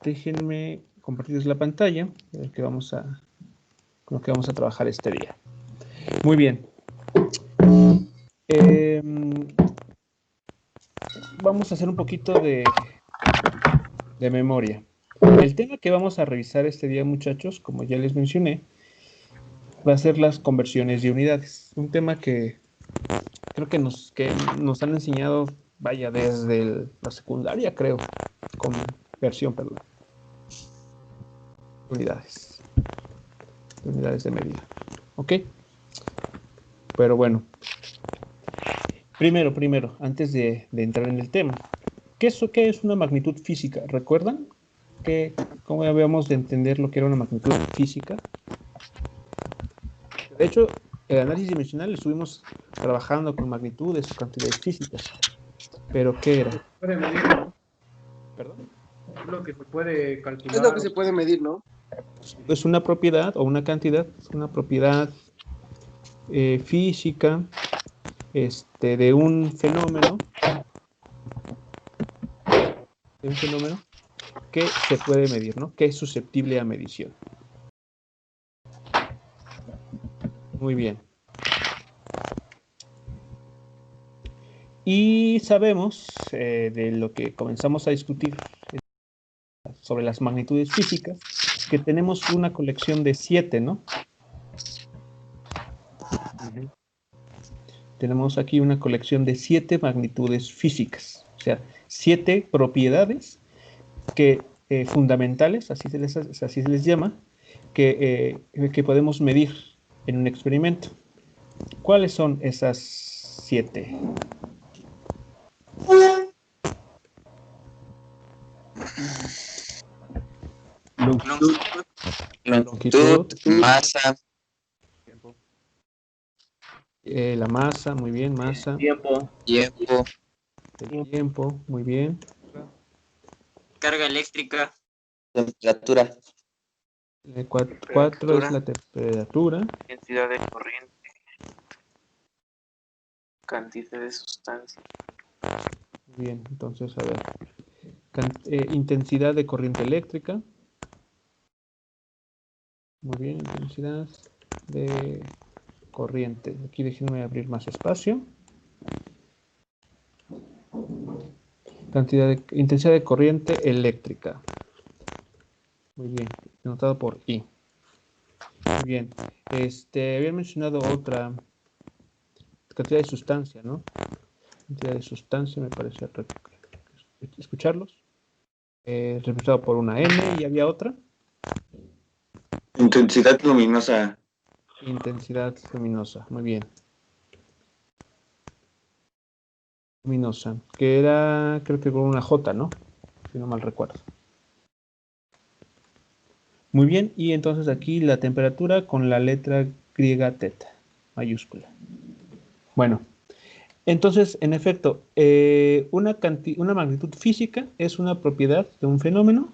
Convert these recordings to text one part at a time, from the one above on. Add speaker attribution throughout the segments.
Speaker 1: déjenme compartirles la pantalla con lo que vamos a trabajar este día. Muy bien. Vamos a hacer un poquito de memoria. El tema que vamos a revisar este día, muchachos, como ya les mencioné, va a ser las conversiones de unidades. Un tema que creo que nos han enseñado, vaya, desde la secundaria, creo, conversión, perdón. Unidades de medida. ¿Ok? Pero bueno. Primero, antes de entrar en el tema, ¿qué es una magnitud física? ¿Recuerdan? ¿Cómo habíamos de entender lo que era una magnitud física? De hecho, el análisis dimensional lo estuvimos trabajando con magnitudes, cantidades físicas. ¿Pero qué era?
Speaker 2: Se puede medir, ¿no?
Speaker 1: ¿Perdón?
Speaker 2: Es lo que se puede calcular.
Speaker 3: Es lo que se puede medir, ¿no?
Speaker 1: Es una propiedad o una cantidad, es una propiedad física de un fenómeno. Que se puede medir, ¿no? Que es susceptible a medición. Muy bien. Y sabemos de lo que comenzamos a discutir sobre las magnitudes físicas, que tenemos una colección de 7, ¿no? Tenemos aquí una colección de 7 magnitudes físicas, o sea, 7 propiedades que fundamentales, así se les llama, que podemos medir en un experimento. ¿Cuáles son esas 7?
Speaker 4: Longitud, masa.
Speaker 1: La masa, muy bien, masa.
Speaker 2: Tiempo.
Speaker 1: El tiempo, muy bien.
Speaker 4: Carga eléctrica. Temperatura.
Speaker 1: 4 es la temperatura.
Speaker 5: Intensidad de corriente. Cantidad de sustancia.
Speaker 1: Bien, entonces, a ver. Intensidad de corriente eléctrica. Muy bien, intensidad de corriente. Aquí déjenme abrir más espacio. Intensidad de corriente eléctrica. Muy bien, anotado por I. Muy bien. Habían mencionado otra cantidad de sustancia, ¿no? Cantidad de sustancia, me parece escucharlos. Representado por una M, y había otra.
Speaker 6: Intensidad luminosa.
Speaker 1: Intensidad luminosa, muy bien. Luminosa, que era, creo que con una J, ¿no? Si no mal recuerdo. Muy bien, y entonces aquí la temperatura con la letra griega teta, mayúscula. Bueno, entonces, en efecto, una magnitud física es una propiedad de un fenómeno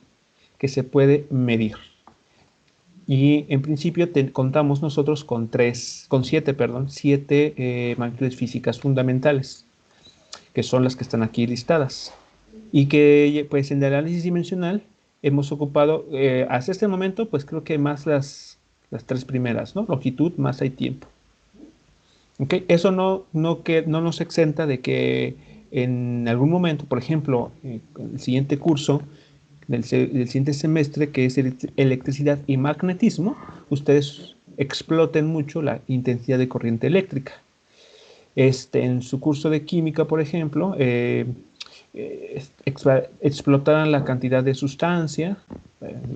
Speaker 1: que se puede medir. Y en principio contamos nosotros con 7 magnitudes físicas fundamentales, que son las que están aquí listadas. Y que, pues, en el análisis dimensional hemos ocupado, hasta este momento, pues creo que más las 3 primeras, ¿no? Longitud, masa y tiempo. ¿Okay? Eso no nos exenta de que en algún momento, por ejemplo, el siguiente curso, del siguiente semestre, que es electricidad y magnetismo, ustedes exploten mucho la intensidad de corriente eléctrica. En su curso de química, por ejemplo, explotarán la cantidad de sustancia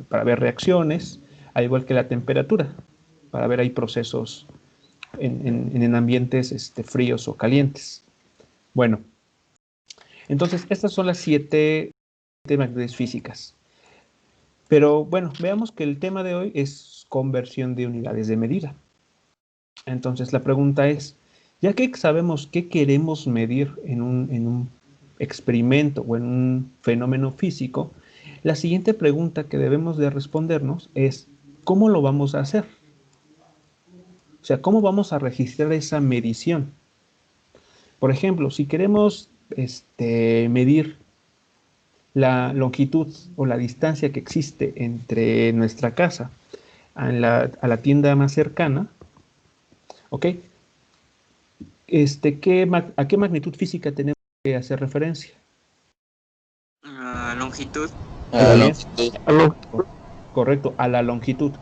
Speaker 1: para ver reacciones, al igual que la temperatura, para ver ahí procesos en ambientes fríos o calientes. Bueno, entonces estas son las 7 magnitudes físicas. Pero bueno, veamos que el tema de hoy es conversión de unidades de medida. Entonces la pregunta es, ya que sabemos qué queremos medir en un experimento o en un fenómeno físico, la siguiente pregunta que debemos de respondernos es, ¿cómo lo vamos a hacer? O sea, ¿cómo vamos a registrar esa medición? Por ejemplo, si queremos medir la longitud o la distancia que existe entre nuestra casa a la tienda más cercana, ¿ok? ¿A qué magnitud física tenemos que hacer referencia?
Speaker 4: Longitud.
Speaker 1: Muy bien.
Speaker 5: Longitud.
Speaker 1: Correcto, a la longitud.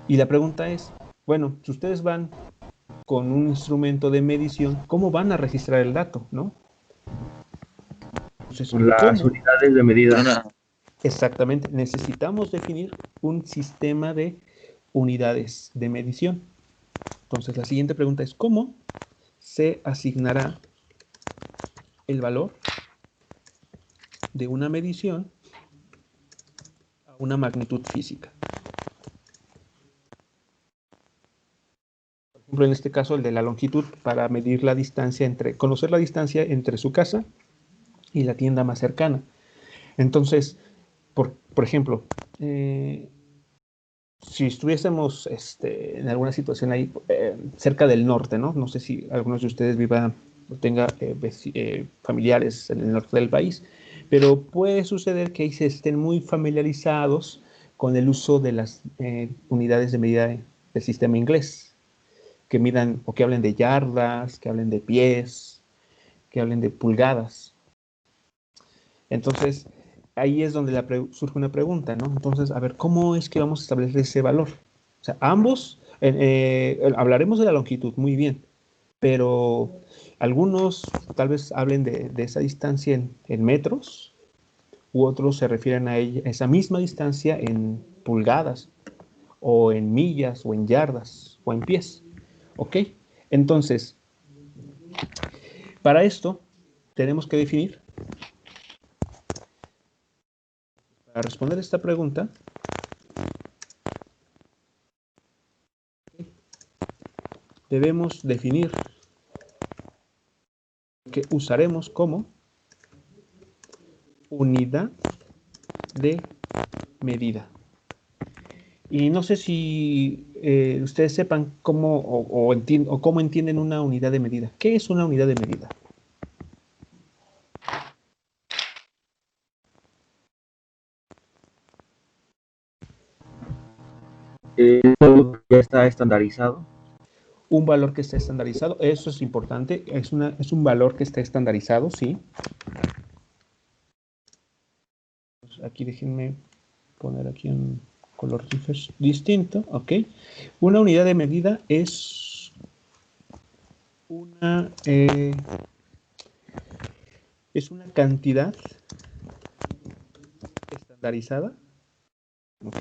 Speaker 1: Y la pregunta es, bueno, si ustedes van con un instrumento de medición, ¿cómo van a registrar el dato, no? Entonces,
Speaker 2: Las
Speaker 1: ¿cómo?
Speaker 2: unidades de medida.
Speaker 1: Exactamente, necesitamos definir un sistema de unidades de medición. Entonces, la siguiente pregunta es, ¿cómo se asignará el valor de una medición a una magnitud física? Por ejemplo, en este caso, el de la longitud, para medir la distancia conocer la distancia entre su casa y la tienda más cercana. Entonces, por ejemplo, si estuviésemos en alguna situación ahí cerca del norte, ¿no? No sé si algunos de ustedes vivan o tenga familiares en el norte del país, pero puede suceder que ahí se estén muy familiarizados con el uso de las unidades de medida del sistema inglés, que midan o que hablen de yardas, que hablen de pies, que hablen de pulgadas. Entonces, ahí es donde surge una pregunta, ¿no? Entonces, a ver, ¿cómo es que vamos a establecer ese valor? O sea, ambos, hablaremos de la longitud, muy bien, pero algunos tal vez hablen de esa distancia en metros, u otros se refieren a esa misma distancia en pulgadas, o en millas, o en yardas, o en pies, ¿ok? Entonces, para esto, tenemos que definir, para responder esta pregunta, debemos definir que usaremos como unidad de medida. Y no sé si ustedes sepan cómo o cómo entienden una unidad de medida. ¿Qué es una unidad de medida?
Speaker 2: Ya está estandarizado.
Speaker 1: Un valor que está estandarizado, eso es importante, es un valor que está estandarizado, sí. Aquí déjenme poner aquí un color distinto, ok. Una unidad de medida es una cantidad estandarizada, ok.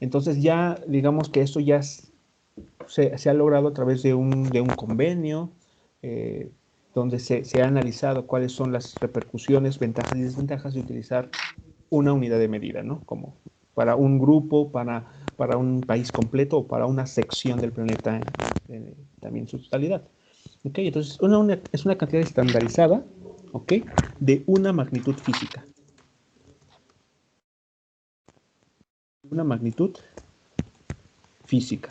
Speaker 1: Entonces ya digamos que esto ya se ha logrado a través de un convenio donde se ha analizado cuáles son las repercusiones, ventajas y desventajas de utilizar una unidad de medida, ¿no? Como para un grupo, para un país completo o para una sección del planeta también en su totalidad. ¿Ok? Entonces, es una cantidad estandarizada, ¿ok? De una magnitud física. Una magnitud física.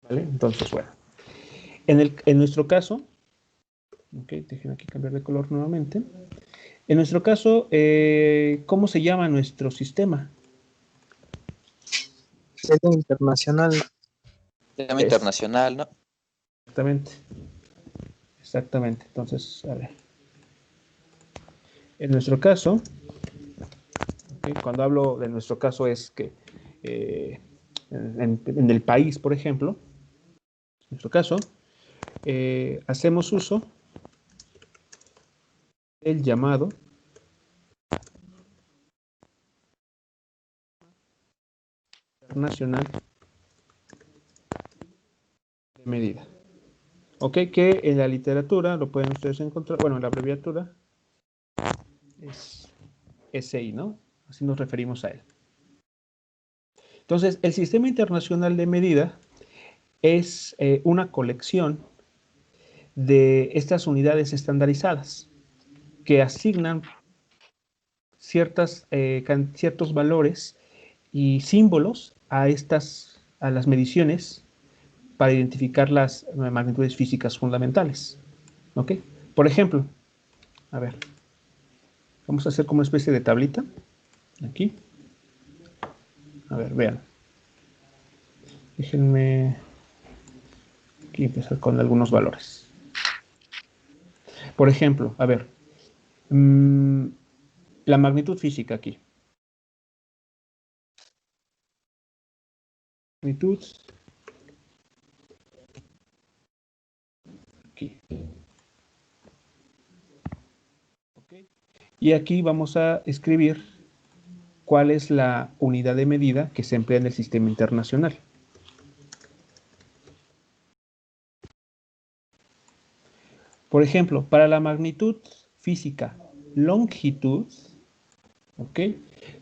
Speaker 1: ¿Vale? Entonces, bueno. En nuestro caso, ok, déjenme aquí cambiar de color nuevamente. En nuestro caso, ¿cómo se llama nuestro sistema?
Speaker 5: Sistema internacional.
Speaker 4: Sistema internacional, ¿no?
Speaker 1: Exactamente. Exactamente. Entonces, a ver. En nuestro caso, okay, cuando hablo de nuestro caso es que en el país, por ejemplo, en nuestro caso, hacemos uso del llamado internacional de medida. Ok, que en la literatura lo pueden ustedes encontrar, bueno, la abreviatura es SI, ¿no? Así nos referimos a él. Entonces, el Sistema Internacional de Medida es una colección de estas unidades estandarizadas que asignan ciertos valores y símbolos a las mediciones para identificar las magnitudes físicas fundamentales. ¿Ok? Por ejemplo, a ver, vamos a hacer como una especie de tablita. Aquí. A ver, vean. Déjenme aquí empezar con algunos valores. Por ejemplo, a ver, la magnitud física aquí. Magnitud aquí. Okay. Y aquí vamos a escribir cuál es la unidad de medida que se emplea en el sistema internacional. Por ejemplo, para la magnitud física longitud, ¿ok?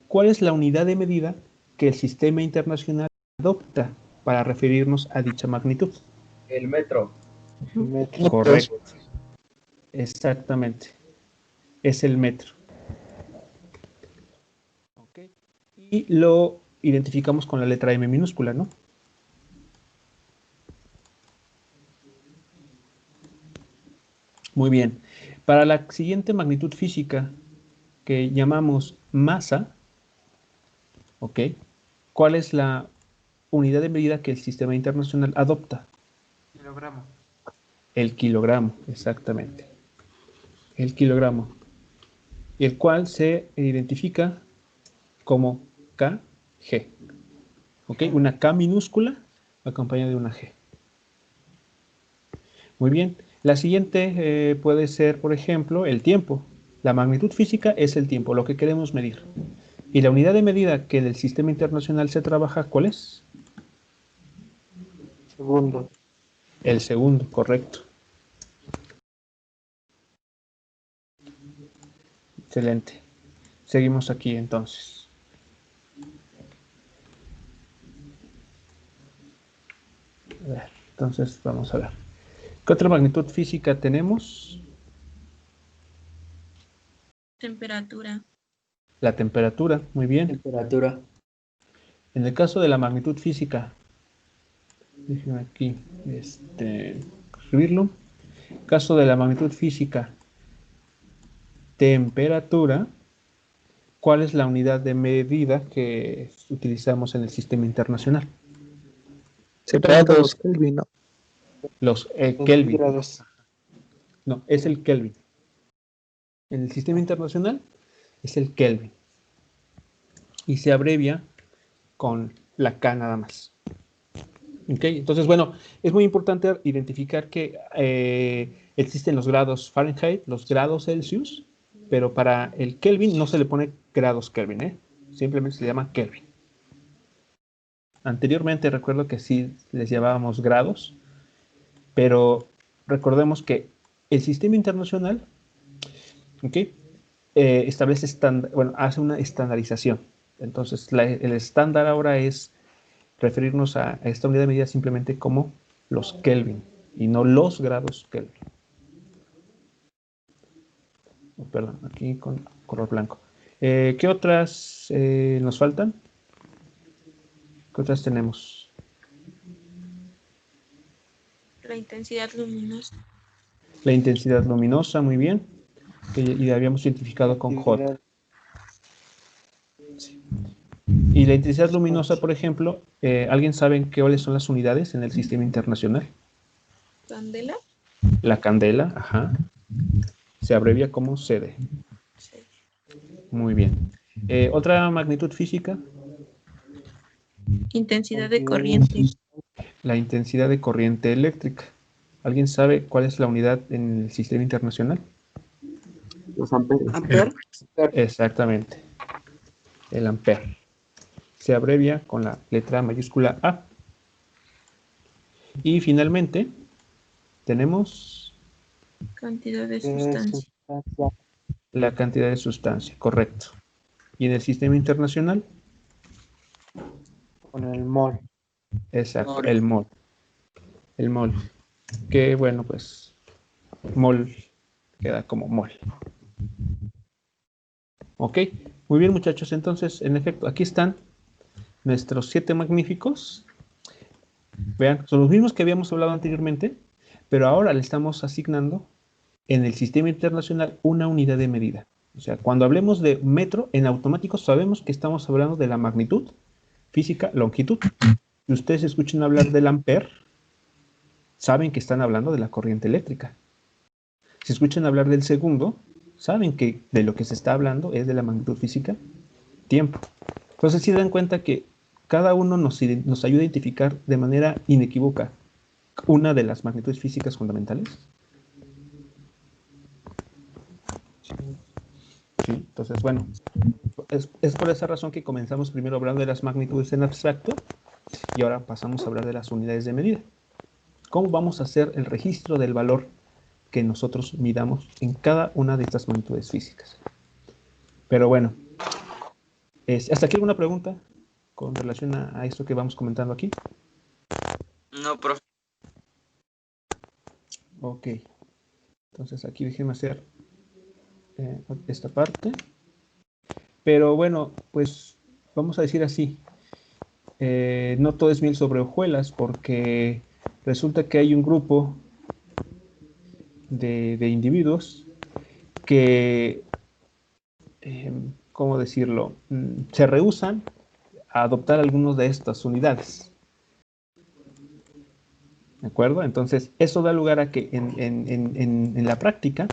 Speaker 1: ¿Cuál es la unidad de medida que el sistema internacional adopta para referirnos a dicha magnitud?
Speaker 2: El metro.
Speaker 1: Correcto. Exactamente. Es el metro. ¿Ok? Y lo identificamos con la letra M minúscula, ¿no? Muy bien. Para la siguiente magnitud física que llamamos masa, ¿ok? ¿Cuál es la unidad de medida que el sistema internacional adopta?
Speaker 3: Kilogramo.
Speaker 1: El kilogramo, exactamente. El kilogramo. Y el cual se identifica como kg. ¿Ok? Una K minúscula acompañada de una G. Muy bien. La siguiente puede ser, por ejemplo, el tiempo. La magnitud física es el tiempo, lo que queremos medir. ¿Y la unidad de medida que del sistema internacional se trabaja, cuál es?
Speaker 5: Segundo.
Speaker 1: El segundo, correcto. Excelente. Seguimos aquí entonces. A ver, entonces vamos a ver. ¿Qué otra magnitud física tenemos?
Speaker 6: Temperatura.
Speaker 1: La temperatura, muy bien.
Speaker 3: Temperatura.
Speaker 1: En el caso de la magnitud física, déjenme aquí escribirlo. Caso de la magnitud física, temperatura, ¿cuál es la unidad de medida que utilizamos en el sistema internacional?
Speaker 5: Grados Kelvin, ¿no?
Speaker 1: Los Kelvin.
Speaker 5: Grados.
Speaker 1: No, es el Kelvin. En el sistema internacional es el Kelvin. Y se abrevia con la K nada más. ¿Ok? Entonces, bueno, es muy importante identificar que existen los grados Fahrenheit, los grados Celsius, pero para el Kelvin no se le pone grados Kelvin, ¿eh? Simplemente se le llama Kelvin. Anteriormente recuerdo que sí les llamábamos grados, pero recordemos que el sistema internacional, ¿ok? Establece hace una estandarización. Entonces, el estándar ahora es referirnos a esta unidad de medida simplemente como los Kelvin y no los grados Kelvin. Oh, perdón, aquí con color blanco. ¿Qué otras nos faltan? ¿Qué otras tenemos?
Speaker 6: La intensidad luminosa.
Speaker 1: La intensidad luminosa, muy bien. Y la habíamos identificado con J. Sí. Y la intensidad luminosa, por ejemplo, ¿alguien sabe cuáles son las unidades en el sistema internacional?
Speaker 6: Candela.
Speaker 1: La candela, ajá, se abrevia como CD.
Speaker 6: Sí.
Speaker 1: Muy bien. ¿Otra magnitud física?
Speaker 6: Intensidad de corriente.
Speaker 1: La intensidad de corriente eléctrica. ¿Alguien sabe cuál es la unidad en el sistema internacional?
Speaker 5: Los amperes.
Speaker 3: Ampere.
Speaker 1: Exactamente. El ampere. Se abrevia con la letra mayúscula A. Y finalmente tenemos
Speaker 6: Cantidad de sustancia.
Speaker 1: la cantidad de sustancia, correcto. ¿Y en el sistema internacional?
Speaker 5: Con el mol.
Speaker 1: Exacto,
Speaker 3: Mol.
Speaker 1: el mol. El mol. Que bueno, pues mol queda como mol. Ok, muy bien muchachos, entonces en efecto aquí están nuestros 7 magníficos. Vean, son los mismos que habíamos hablado anteriormente, pero ahora le estamos asignando en el sistema internacional una unidad de medida. O sea, cuando hablemos de metro, en automático sabemos que estamos hablando de la magnitud física, longitud. Si ustedes escuchan hablar del ampere, saben que están hablando de la corriente eléctrica. Si escuchan hablar del segundo, saben que de lo que se está hablando es de la magnitud física, tiempo. Entonces, si dan cuenta que cada uno nos ayuda a identificar de manera inequívoca una de las magnitudes físicas fundamentales. Sí, entonces, bueno, es por esa razón que comenzamos primero hablando de las magnitudes en abstracto y ahora pasamos a hablar de las unidades de medida. ¿Cómo vamos a hacer el registro del valor que nosotros midamos en cada una de estas magnitudes físicas? Pero bueno, ¿hasta aquí alguna pregunta con relación a esto que vamos comentando aquí?
Speaker 3: No, profe.
Speaker 1: Ok, entonces aquí déjenme hacer esta parte. Pero bueno, pues vamos a decir así, no todo es miel sobre hojuelas, porque resulta que hay un grupo de individuos que, ¿cómo decirlo? Se rehúsan a adoptar algunas de estas unidades. ¿De acuerdo? Entonces, eso da lugar a que en la práctica,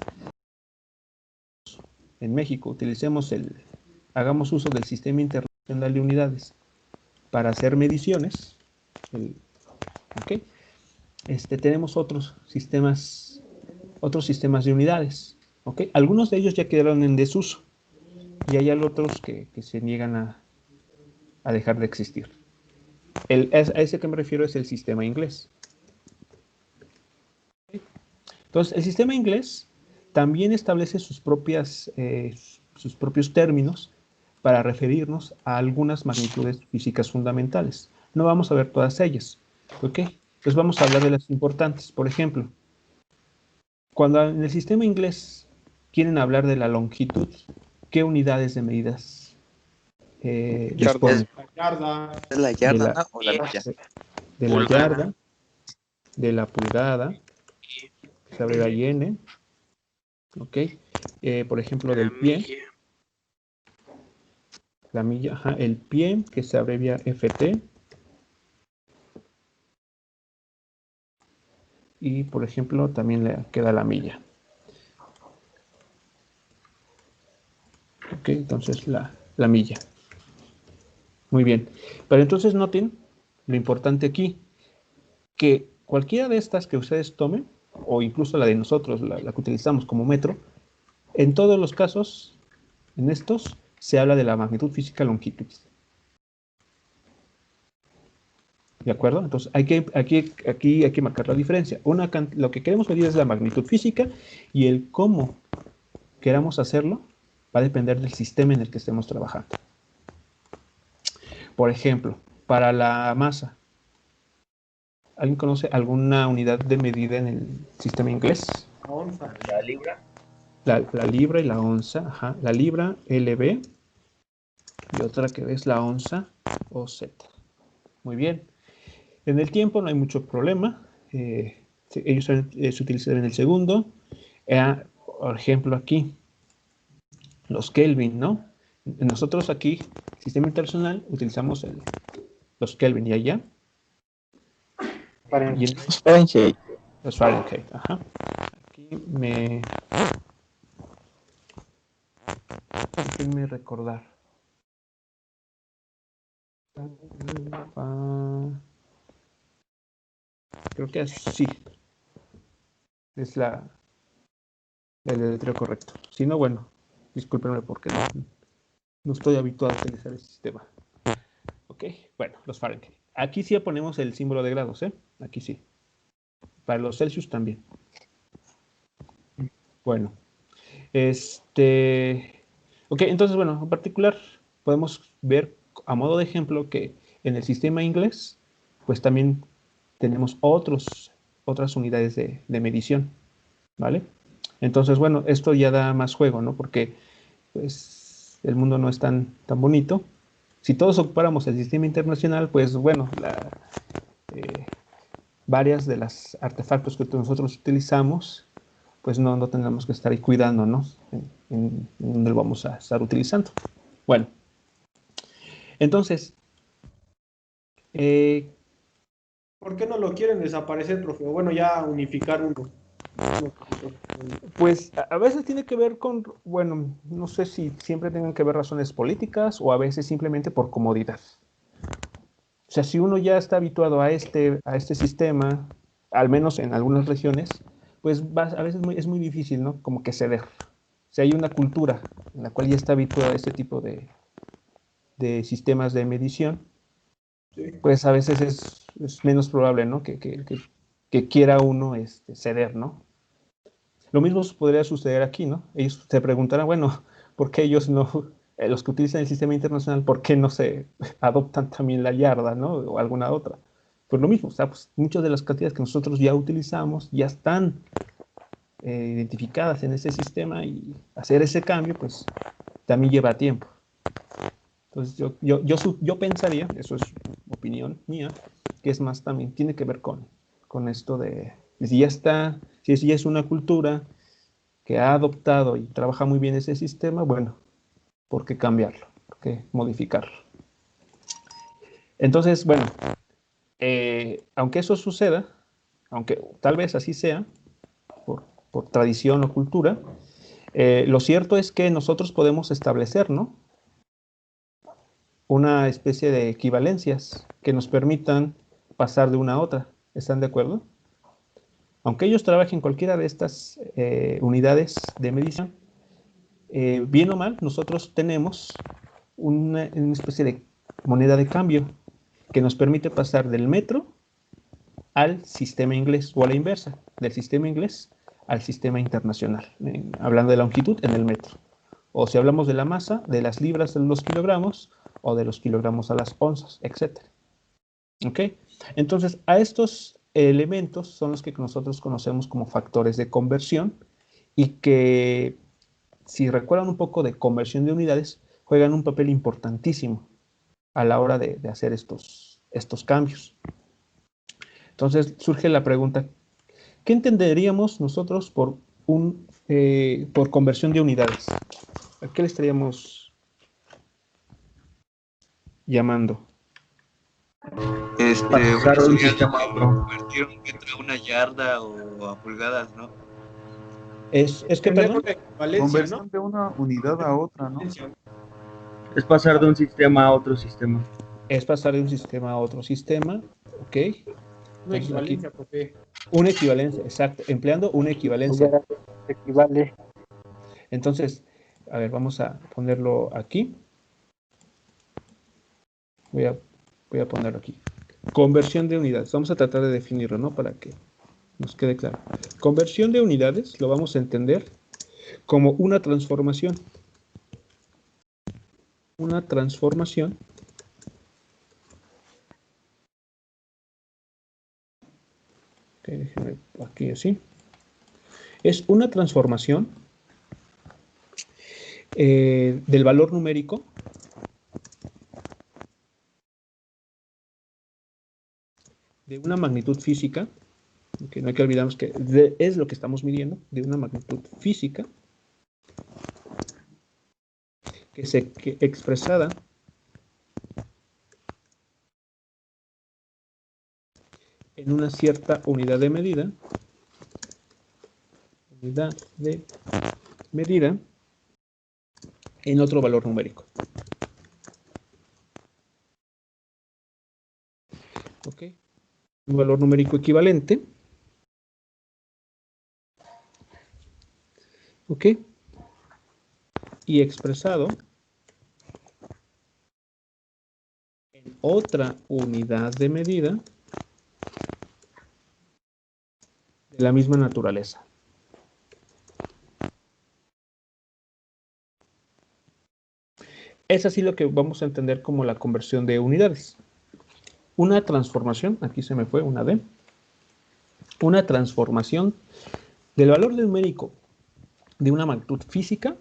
Speaker 1: en México, hagamos uso del Sistema Internacional de Unidades para hacer mediciones. ¿Ok? Tenemos otros sistemas de unidades. ¿Ok? Algunos de ellos ya quedaron en desuso y hay otros que se niegan a dejar de existir. A ese que me refiero es el sistema inglés. Entonces, el sistema inglés también establece sus propios términos para referirnos a algunas magnitudes físicas fundamentales. No vamos a ver todas ellas, ¿ok? Entonces vamos a hablar de las importantes. Por ejemplo, cuando en el sistema inglés quieren hablar de la longitud, ¿qué unidades de medidas disponen?
Speaker 4: ¿Es la yarda, no? ¿O la milla?
Speaker 1: De la yarda, de la pulgada, se abrevia IN, ¿ok? Por ejemplo, del pie. La milla, ajá, el pie, que se abrevia FT. Y, por ejemplo, también le queda la milla. Ok, entonces la milla. Muy bien. Pero entonces noten lo importante aquí, que cualquiera de estas que ustedes tomen, o incluso la de nosotros, la que utilizamos como metro, en todos los casos, en estos, se habla de la magnitud física longitud. ¿De acuerdo? Entonces, aquí hay que marcar la diferencia. Lo que queremos medir es la magnitud física y el cómo queramos hacerlo va a depender del sistema en el que estemos trabajando. Por ejemplo, para la masa, ¿alguien conoce alguna unidad de medida en el sistema inglés?
Speaker 2: La libra.
Speaker 1: La libra y la onza. Ajá. La libra, LB, y otra que es la onza, OZ. Muy bien. En el tiempo no hay mucho problema. Ellos se utilizan en el segundo. Por ejemplo, aquí, los Kelvin, ¿no? Nosotros aquí, Sistema Internacional, utilizamos los Kelvin y allá.
Speaker 4: Fahrenheit.
Speaker 1: Los Fahrenheit, ajá. Aquí déjenme recordar. Creo que sí. Es el deletreo correcto. Si no, bueno, discúlpenme porque no estoy habituado a utilizar el sistema. Ok, bueno, los Fahrenheit. Aquí sí ponemos el símbolo de grados, ¿eh? Aquí sí. Para los Celsius también. Bueno. Ok, entonces, bueno, en particular podemos ver a modo de ejemplo que en el sistema inglés, pues también tenemos otras unidades de medición, ¿vale? Entonces, bueno, esto ya da más juego, ¿no? Porque, pues, el mundo no es tan bonito. Si todos ocupáramos el sistema internacional, pues, bueno, varias de las artefactos que nosotros utilizamos, pues no tendremos que estar ahí cuidando, ¿no? En dónde lo vamos a estar utilizando. Bueno, entonces,
Speaker 2: ¿por qué no lo quieren desaparecer, profe? O bueno, ya unificar uno.
Speaker 1: pues a veces tiene que ver con, bueno, no sé si siempre tengan que ver razones políticas o a veces simplemente por comodidad. O sea, si uno ya está habituado a este sistema, al menos en algunas regiones, pues a veces es muy difícil, ¿no? Como que ceder. Si hay una cultura en la cual ya está habituado a este tipo de sistemas de medición,
Speaker 2: Sí.
Speaker 1: pues a veces es menos probable, ¿no? Que quiera uno ceder, ¿no? Lo mismo podría suceder aquí, ¿no? Ellos se preguntarán, bueno, ¿por qué ellos no, los que utilizan el sistema internacional, por qué no se adoptan también la yarda, ¿no? O alguna otra? Pues lo mismo, o sea, pues muchas de las cantidades que nosotros ya utilizamos ya están identificadas en ese sistema y hacer ese cambio, pues también lleva tiempo. Entonces yo pensaría, eso es opinión mía, que es más también, tiene que ver con esto de si ya está, si ya es una cultura que ha adoptado y trabaja muy bien ese sistema, bueno, ¿por qué cambiarlo? ¿Por qué modificarlo? Entonces, bueno, aunque eso suceda, aunque tal vez así sea, por tradición o cultura, lo cierto es que nosotros podemos establecer, ¿no? Una especie de equivalencias que nos permitan pasar de una a otra. ¿Están de acuerdo? Aunque ellos trabajen cualquiera de estas unidades de medición, bien o mal, nosotros tenemos una especie de moneda de cambio que nos permite pasar del metro al sistema inglés o a la inversa, del sistema inglés al sistema internacional, hablando de la longitud en el metro. O si hablamos de la masa, de las libras a los kilogramos o de los kilogramos a las onzas, etc. ¿Ok? Entonces, a estos elementos son los que nosotros conocemos como factores de conversión y que, si recuerdan un poco de conversión de unidades, juegan un papel importantísimo a la hora de hacer estos cambios. Entonces surge la pregunta, ¿qué entenderíamos nosotros por conversión de unidades? ¿A qué le estaríamos llamando?
Speaker 3: Pasar de un sistema a otro. Convertir un metro a una yarda o a pulgadas, ¿no?
Speaker 1: Es que, perdón,
Speaker 5: Conversión de una unidad a otra, ¿no?
Speaker 7: Es pasar de un sistema a otro sistema.
Speaker 1: es pasar de un sistema a otro sistema, ¿ok?
Speaker 2: Una equivalencia, profe.
Speaker 1: Una equivalencia, exacto, empleando una equivalencia.
Speaker 5: Equivale.
Speaker 1: Entonces, a ver, vamos a ponerlo aquí. Voy a ponerlo aquí. Conversión de unidades. Vamos a tratar de definirlo, ¿no? Para que nos quede claro. Conversión de unidades lo vamos a entender como una transformación. Una transformación déjenme aquí así. Es una transformación del valor numérico de una magnitud física, que no hay que olvidarnos que es lo que estamos midiendo, de una magnitud física, que expresada en una cierta unidad de medida, en otro valor numérico. ¿Ok? Un valor numérico equivalente. ¿Ok? Y expresado en otra unidad de medida de la misma naturaleza. Es así lo que vamos a entender como la conversión de unidades. Una transformación, aquí se me fue una D, una transformación del valor numérico de una magnitud física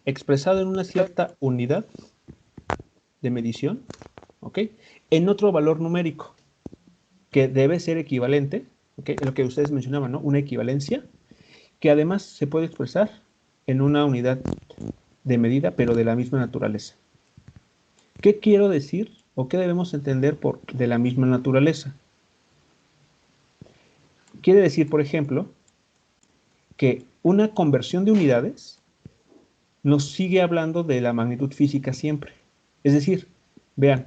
Speaker 1: expresado en una cierta unidad de medición, ¿ok? En otro valor numérico que debe ser equivalente, ¿ok? Lo que ustedes mencionaban, ¿no? Una equivalencia que además se puede expresar en una unidad de medida, pero de la misma naturaleza. ¿Qué quiero decir o qué debemos entender por de la misma naturaleza? Quiere decir, por ejemplo, que una conversión de unidades nos sigue hablando de la magnitud física siempre. Es decir, vean,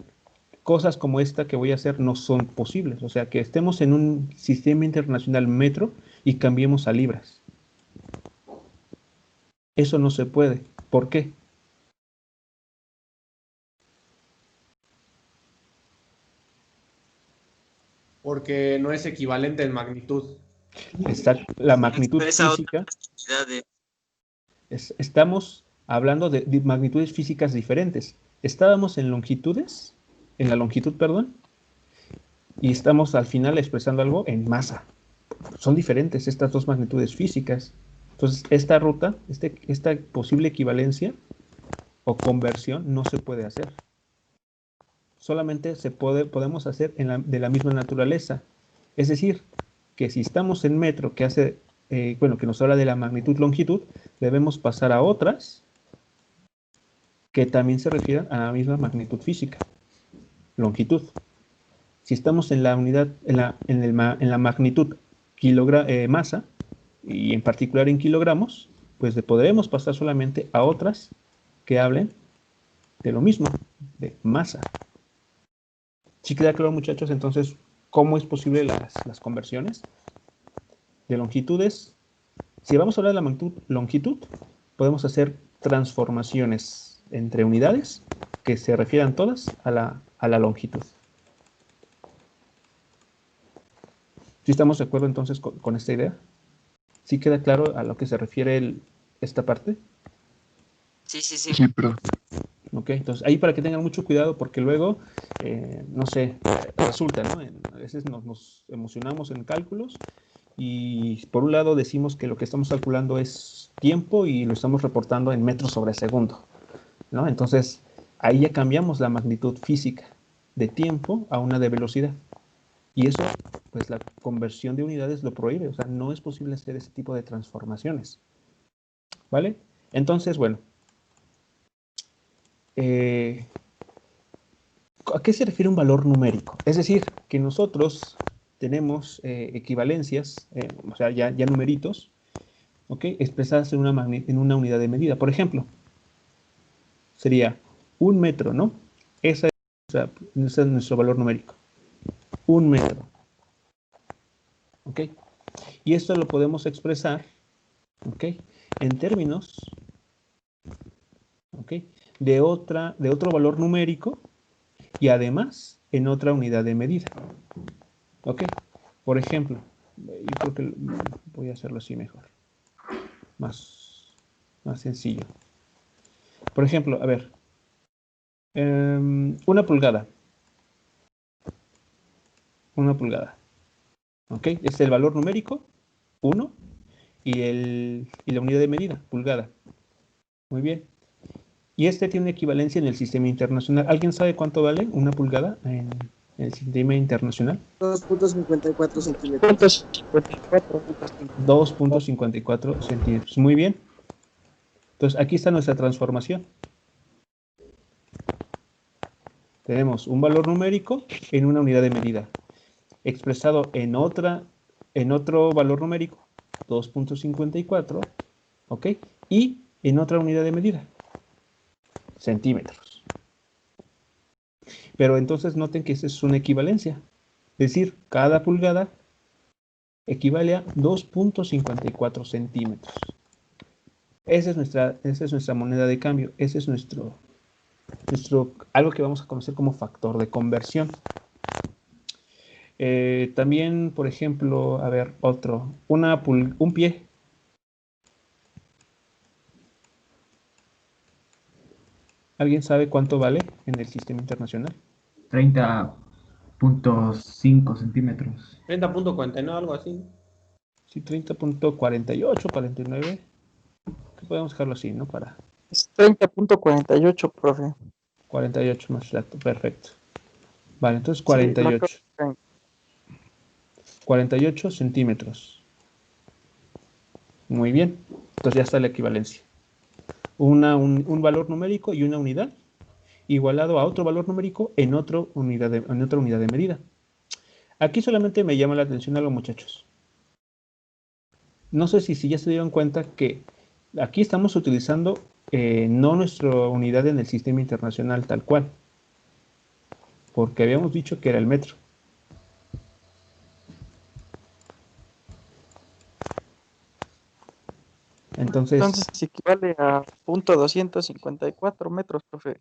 Speaker 1: cosas como esta que voy a hacer no son posibles. O sea, que estemos en un sistema internacional metro y cambiemos a libras. Eso no se puede. ¿Por qué?
Speaker 2: Porque no es equivalente en magnitud.
Speaker 1: Está la magnitud
Speaker 3: Expresa
Speaker 1: física.
Speaker 3: otras cantidades.
Speaker 1: Estamos hablando de magnitudes físicas diferentes. Estábamos en longitudes, en la longitud, perdón, y estamos al final expresando algo en masa. Son diferentes estas dos magnitudes físicas. Entonces, esta ruta, esta posible equivalencia o conversión no se puede hacer. Solamente podemos hacer de la misma naturaleza. Es decir, que si estamos en metro, que hace, que nos habla de la magnitud longitud, debemos pasar a otras que también se refieran a la misma magnitud física, longitud. Si estamos en la unidad, en la magnitud masa, y en particular en kilogramos, pues podremos pasar solamente a otras que hablen de lo mismo, de masa. ¿Sí queda claro, muchachos? Entonces, ¿cómo es posible las conversiones de longitudes? Si vamos a hablar de la longitud, podemos hacer transformaciones entre unidades que se refieran todas a la longitud. ¿Sí estamos de acuerdo entonces con esta idea? ¿Sí queda claro a lo que se refiere esta parte?
Speaker 3: Sí, sí, sí.
Speaker 5: Sí, pero
Speaker 1: Ok, entonces ahí para que tengan mucho cuidado porque luego, no sé, resulta, ¿no? A veces nos emocionamos en cálculos y por un lado decimos que lo que estamos calculando es tiempo y lo estamos reportando en metros sobre segundo, ¿no? Entonces ahí ya cambiamos la magnitud física de tiempo a una de velocidad. Y eso, pues la conversión de unidades lo prohíbe, o sea, no es posible hacer ese tipo de transformaciones. ¿Vale? Entonces, bueno. ¿A qué se refiere un valor numérico? Es decir, que nosotros tenemos equivalencias, o sea, ya numeritos, ¿ok? Expresadas en una unidad de medida. Por ejemplo, sería 1 metro, ¿no? Ese es nuestro valor numérico. 1 metro. ¿Ok? Y esto lo podemos expresar, ¿ok? En términos, ¿ok? De otro valor numérico y además en otra unidad de medida. ¿Ok? Por ejemplo, yo creo que voy a hacerlo así mejor. Más sencillo. Por ejemplo, a ver. Una pulgada. Una pulgada. ¿Ok? Este es el valor numérico, 1, y la unidad de medida, pulgada. Muy bien. Y este tiene equivalencia en el sistema internacional. ¿Alguien sabe cuánto vale una pulgada en el sistema internacional?
Speaker 8: 2.54 centímetros.
Speaker 1: 2.54 centímetros. Muy bien. Entonces, aquí está nuestra transformación. Tenemos un valor numérico en una unidad de medida, expresado en otro valor numérico, 2.54, ¿ok? Y en otra unidad de medida, centímetros. Pero entonces noten que esa es una equivalencia. Es decir, cada pulgada equivale a 2.54 centímetros. Esa es nuestra moneda de cambio. Ese es algo que vamos a conocer como factor de conversión. También, por ejemplo, a ver, un pie. ¿Alguien sabe cuánto vale en el sistema internacional?
Speaker 9: 30.5 centímetros.
Speaker 2: 30.49, algo así.
Speaker 1: Sí, 30.48, 49. Que podemos dejarlo así, ¿no? Para
Speaker 4: 30.48, profe.
Speaker 1: 48 más exacto, perfecto. Vale, entonces
Speaker 4: Sí,
Speaker 1: 48. 48 centímetros. Muy bien. Entonces ya está la equivalencia. Un valor numérico y una unidad igualado a otro valor numérico en otra unidad de medida. Aquí solamente me llama la atención a los muchachos. No sé si ya se dieron cuenta que aquí estamos utilizando no nuestra unidad en el sistema internacional tal cual, porque habíamos dicho que era el metro. Entonces
Speaker 4: equivale a .254 metros, profe.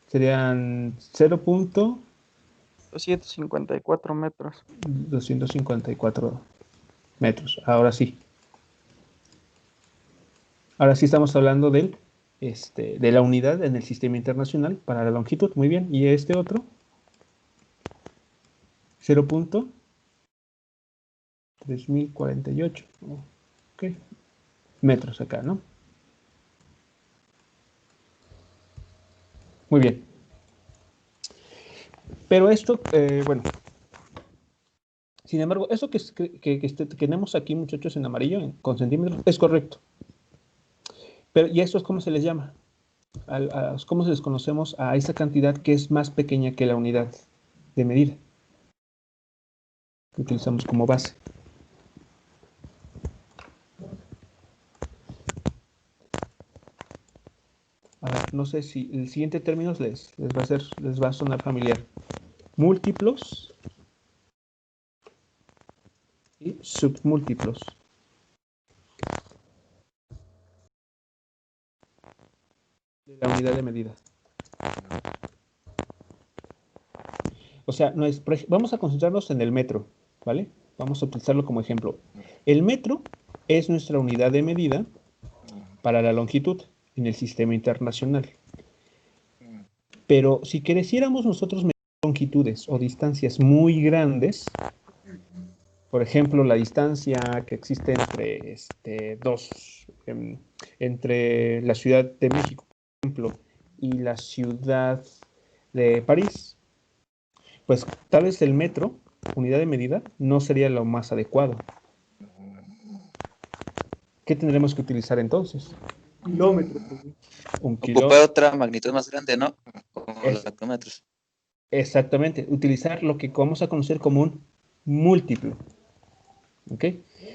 Speaker 1: Serían
Speaker 4: 254 metros.
Speaker 1: 254 metros. Ahora sí. Ahora sí estamos hablando de la unidad en el sistema internacional para la longitud. Muy bien. Y este otro. 0.3048. Ok. Metros acá, ¿no? Muy bien. Pero esto, bueno. Sin embargo, eso que tenemos aquí, muchachos, en amarillo, con centímetros, es correcto. Pero, ¿y esto es cómo se les llama? ¿Cómo se les conocemos a esa cantidad que es más pequeña que la unidad de medida que utilizamos como base? A ver, no sé si el siguiente término les va a sonar familiar. Múltiplos y submúltiplos. De la unidad de medida. O sea, vamos a concentrarnos en el metro, ¿vale? Vamos a utilizarlo como ejemplo. El metro es nuestra unidad de medida para la longitud en el sistema internacional. Pero si quisiéramos nosotros medir longitudes o distancias muy grandes, por ejemplo, la distancia que existe entre la Ciudad de México, por ejemplo, y la ciudad de París, pues tal vez el metro, unidad de medida, no sería lo más adecuado. ¿Qué tendremos que utilizar entonces?
Speaker 2: Kilómetro.
Speaker 1: Un kilómetro.
Speaker 3: Ocupar otra magnitud más grande, ¿no? Como los hectómetros.
Speaker 1: Exactamente. Utilizar lo que vamos a conocer como un múltiplo. ¿Ok?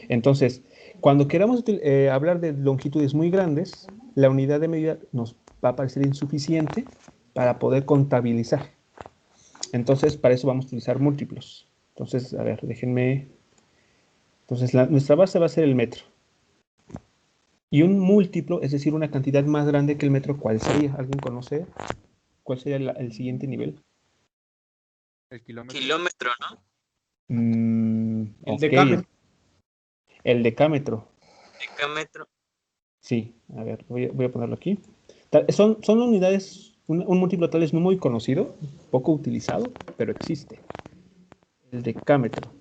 Speaker 1: Entonces, cuando queramos hablar de longitudes muy grandes, la unidad de medida nos va a parecer insuficiente para poder contabilizar. Entonces, para eso vamos a utilizar múltiplos. Entonces, a ver, déjenme. Entonces, nuestra base va a ser el metro. Y un múltiplo, es decir, una cantidad más grande que el metro, ¿cuál sería? ¿Alguien conoce cuál sería el siguiente nivel?
Speaker 5: El kilómetro.
Speaker 3: Kilómetro, ¿no?
Speaker 2: El
Speaker 1: Ok.
Speaker 2: decámetro.
Speaker 1: El decámetro.
Speaker 3: Decámetro.
Speaker 1: Sí, a ver, voy a ponerlo aquí. Son unidades, un múltiplo tal vez no muy conocido, poco utilizado, pero existe. El decámetro.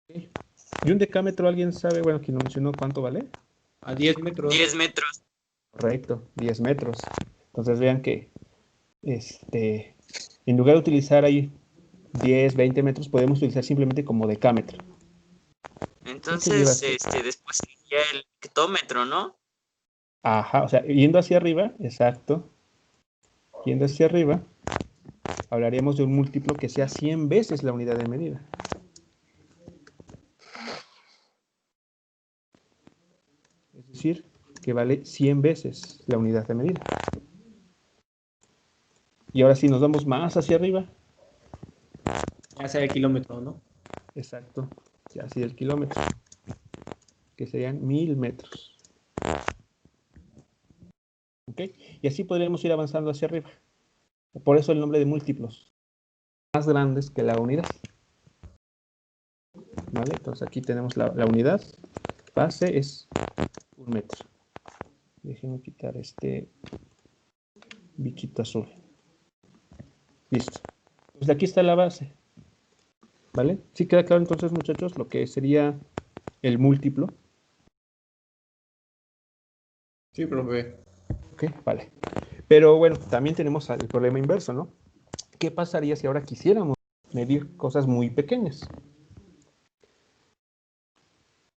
Speaker 1: Okay. ¿Y un decámetro alguien sabe, bueno, quien lo mencionó, cuánto vale?
Speaker 2: A 10 metros.
Speaker 3: 10 metros.
Speaker 1: Correcto, 10 metros. Entonces vean que en lugar de utilizar ahí 10, 20 metros, podemos utilizar simplemente como decámetro.
Speaker 3: Entonces, después sería el hectómetro, ¿no?
Speaker 1: Ajá, o sea, yendo hacia arriba, exacto. Yendo hacia arriba, hablaríamos de un múltiplo que sea 100 veces la unidad de medida. Es decir, que vale 100 veces la unidad de medida. Y ahora sí, nos vamos más hacia arriba.
Speaker 2: Ya sea el kilómetro, ¿no?
Speaker 1: Exacto, ya sea el kilómetro. Que serían 1000 metros. ¿Ok? Y así podríamos ir avanzando hacia arriba. Por eso el nombre de múltiplos. Más grandes que la unidad. ¿Vale? Entonces aquí tenemos la unidad. Base es 1 metro. Déjenme quitar este bichito azul. Listo. Pues aquí está la base. ¿Vale? ¿Sí queda claro entonces, muchachos, lo que sería el múltiplo?
Speaker 2: Sí, profe.
Speaker 1: Ok, vale. Pero bueno, también tenemos el problema inverso, ¿no? ¿Qué pasaría si ahora quisiéramos medir cosas muy pequeñas?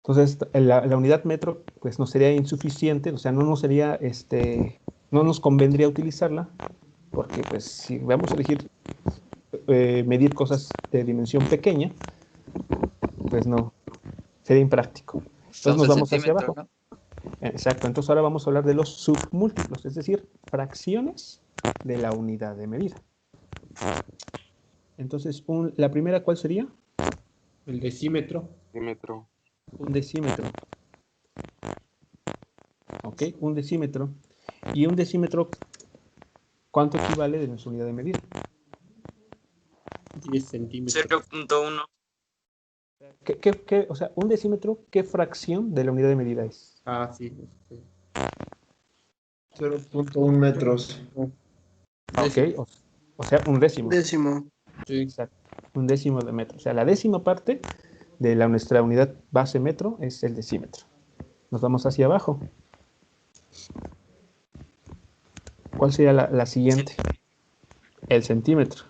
Speaker 1: Entonces, la unidad metro, pues, no sería insuficiente, o sea, no nos sería, no nos convendría utilizarla, porque, pues, si vamos a elegir medir cosas de dimensión pequeña, pues no, sería impráctico. Entonces nos vamos hacia abajo.
Speaker 3: ¿No?
Speaker 1: Exacto, entonces ahora vamos a hablar de los submúltiplos, es decir, fracciones de la unidad de medida. Entonces, la primera, ¿cuál sería?
Speaker 2: El decímetro.
Speaker 1: Un decímetro. Ok, un decímetro. Y un decímetro, ¿cuánto equivale de nuestra unidad de medida?
Speaker 2: 10 centímetros.
Speaker 3: 0.1.
Speaker 1: O sea, un decímetro, ¿qué fracción de la unidad de medida es?
Speaker 2: Ah, sí. 0.1 metros.
Speaker 1: Ok, o sea, un décimo.
Speaker 8: Décimo.
Speaker 2: Sí.
Speaker 1: Exacto, un décimo de metro. O sea, la décima parte de nuestra unidad base metro es el decímetro. Nos vamos hacia abajo. ¿Cuál sería la siguiente? El centímetro.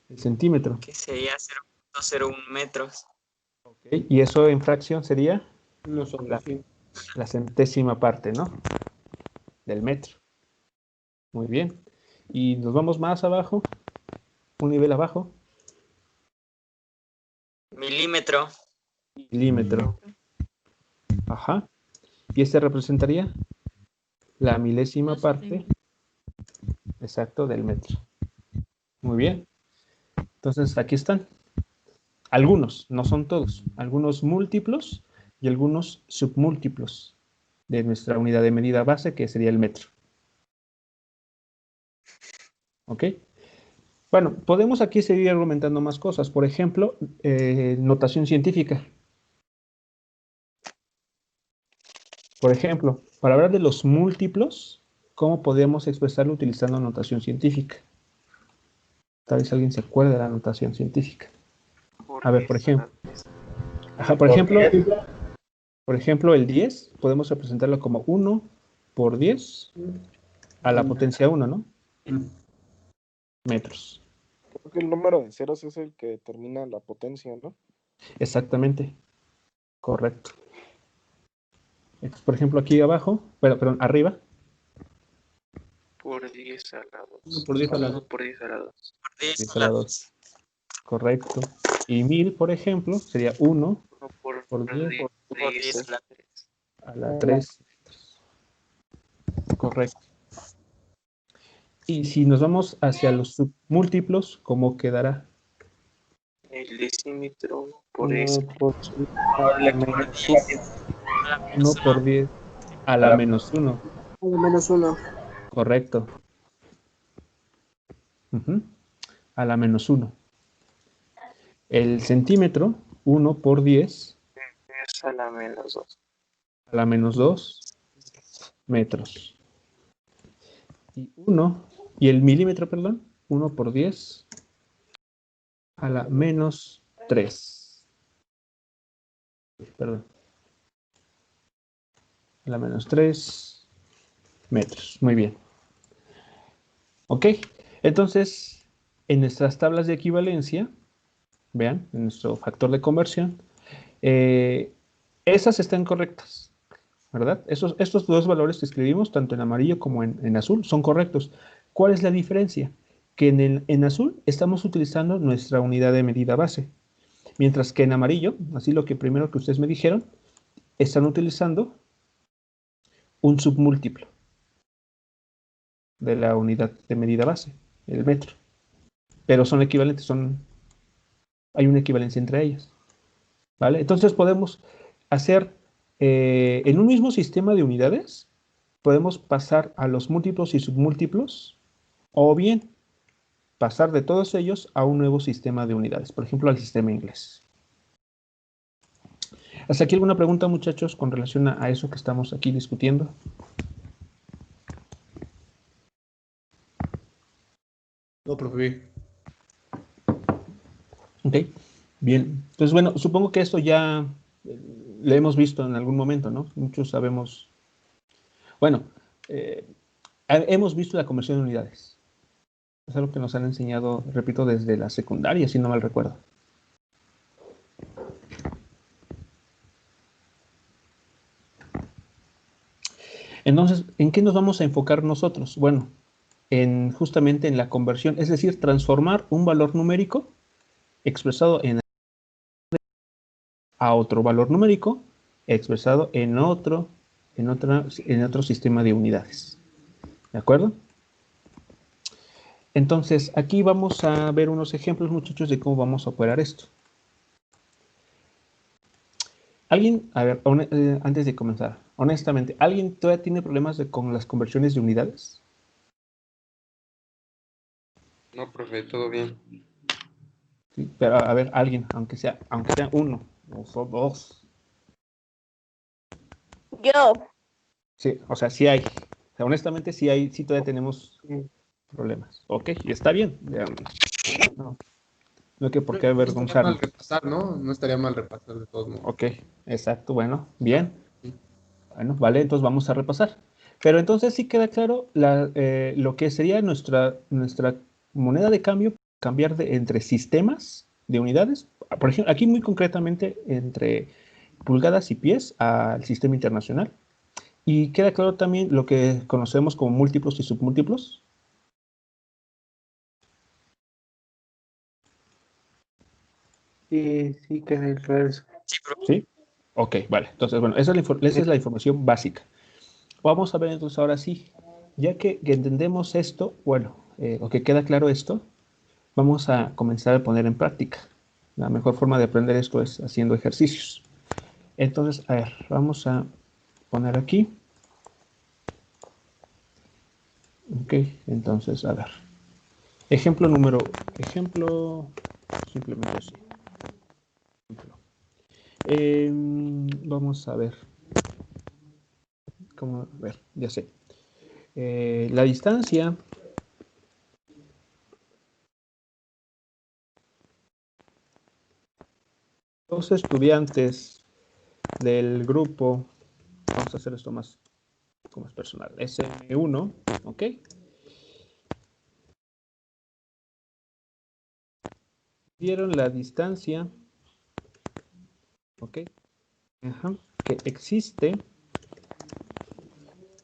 Speaker 1: El centímetro.
Speaker 3: Que sería 0.01 metros.
Speaker 1: Okay. Y eso en fracción sería
Speaker 2: No son así.
Speaker 1: la centésima parte, ¿no? Del metro. Muy bien. Y nos vamos más abajo, un nivel abajo.
Speaker 3: Milímetro.
Speaker 1: Milímetro. Ajá. Y este representaría la milésima parte, exacto, del metro. Muy bien. Entonces, aquí están. Algunos, no son todos. Algunos múltiplos y algunos submúltiplos de nuestra unidad de medida base, que sería el metro. ¿Ok? Bueno, podemos aquí seguir argumentando más cosas. Por ejemplo, notación científica. Por ejemplo, para hablar de los múltiplos, ¿cómo podemos expresarlo utilizando notación científica? Tal vez alguien se acuerde de la notación científica. A ver, por ejemplo. Ajá, por ejemplo, el 10 podemos representarlo como 1 por 10 a la potencia 1, ¿no? Metros.
Speaker 10: Creo que el número de ceros es el que determina la potencia, ¿no?
Speaker 1: Exactamente. Correcto. Por ejemplo, aquí abajo, perdón, arriba.
Speaker 4: Por 10 a la 2.
Speaker 2: 1 por 10 a la 2.
Speaker 4: Por 10 a la 2.
Speaker 3: Por 10
Speaker 1: 10
Speaker 3: a la 2.
Speaker 1: Correcto. Y 1000, por ejemplo, sería 1
Speaker 4: por
Speaker 1: por 10
Speaker 3: Por 10 a la 3.
Speaker 1: a la 3. Correcto. Y si nos vamos hacia los submúltiplos, ¿cómo quedará?
Speaker 4: El decímetro por
Speaker 1: 1
Speaker 4: eso.
Speaker 1: por 1 por 10 a la menos 1.
Speaker 8: Menos 1.
Speaker 1: Correcto. A la menos 1. El centímetro, 1 por 10
Speaker 4: Es a la menos 2.
Speaker 1: a la menos 2 metros. Y el milímetro, perdón, 1 por 10 a la menos 3. Perdón. A la menos 3 metros. Muy bien. Ok. Entonces, en nuestras tablas de equivalencia, vean, en nuestro factor de conversión, esas están correctas, ¿verdad? Estos dos valores que escribimos, tanto en amarillo como en azul, son correctos. ¿Cuál es la diferencia? Que en azul estamos utilizando nuestra unidad de medida base, mientras que en amarillo, así lo que primero que ustedes me dijeron, están utilizando un submúltiplo de la unidad de medida base, el metro. Pero son equivalentes, hay una equivalencia entre ellas, ¿vale? Entonces podemos hacer, en un mismo sistema de unidades, podemos pasar a los múltiplos y submúltiplos, o bien pasar de todos ellos a un nuevo sistema de unidades, por ejemplo, al sistema inglés. ¿Hasta aquí alguna pregunta, muchachos, con relación a eso que estamos aquí discutiendo?
Speaker 2: No, profe.
Speaker 1: Ok, bien. Entonces, bueno, supongo que esto ya lo hemos visto en algún momento, ¿no? Muchos sabemos. Bueno, hemos visto la conversión de unidades. Es algo que nos han enseñado, repito, desde la secundaria, si no mal recuerdo. Entonces, ¿en qué nos vamos a enfocar nosotros? Bueno, justamente en la conversión, es decir, transformar un valor numérico expresado a otro valor numérico expresado en otro sistema de unidades. ¿De acuerdo? Entonces, aquí vamos a ver unos ejemplos, muchachos, de cómo vamos a operar esto. ¿Alguien, a ver, antes de comenzar, honestamente, ¿alguien todavía tiene problemas con las conversiones de unidades?
Speaker 11: No, profe, todo bien.
Speaker 1: Sí, pero a ver, alguien, aunque sea uno o dos.
Speaker 12: Yo.
Speaker 1: Sí, o sea, sí hay. O sea, honestamente, sí todavía tenemos problemas. Ok, y está bien. No hay que por qué avergonzarnos.
Speaker 11: No estaría mal repasar, ¿no? No estaría mal repasar de todos modos.
Speaker 1: Ok, exacto, bueno, bien. Bueno, vale, entonces vamos a repasar. Pero entonces sí queda claro lo que sería nuestra moneda de cambio, cambiar entre sistemas de unidades. Por ejemplo, aquí muy concretamente entre pulgadas y pies al sistema internacional. Y queda claro también lo que conocemos como múltiplos y submúltiplos.
Speaker 8: Sí, queda claro eso.
Speaker 1: ¿Sí? Ok, vale. Entonces, bueno, esa es la información básica. Vamos a ver entonces ahora sí, ya que entendemos esto, bueno, o que queda claro esto, vamos a comenzar a poner en práctica. La mejor forma de aprender esto es haciendo ejercicios. Entonces, a ver, vamos a poner aquí. Ok, entonces, a ver. Ejemplo, simplemente así. Vamos a ver. A ver, ya sé. La distancia los estudiantes del grupo, vamos a hacer esto más personal, SM1, ¿ok? Dieron la distancia, ¿ok? Ajá, que existe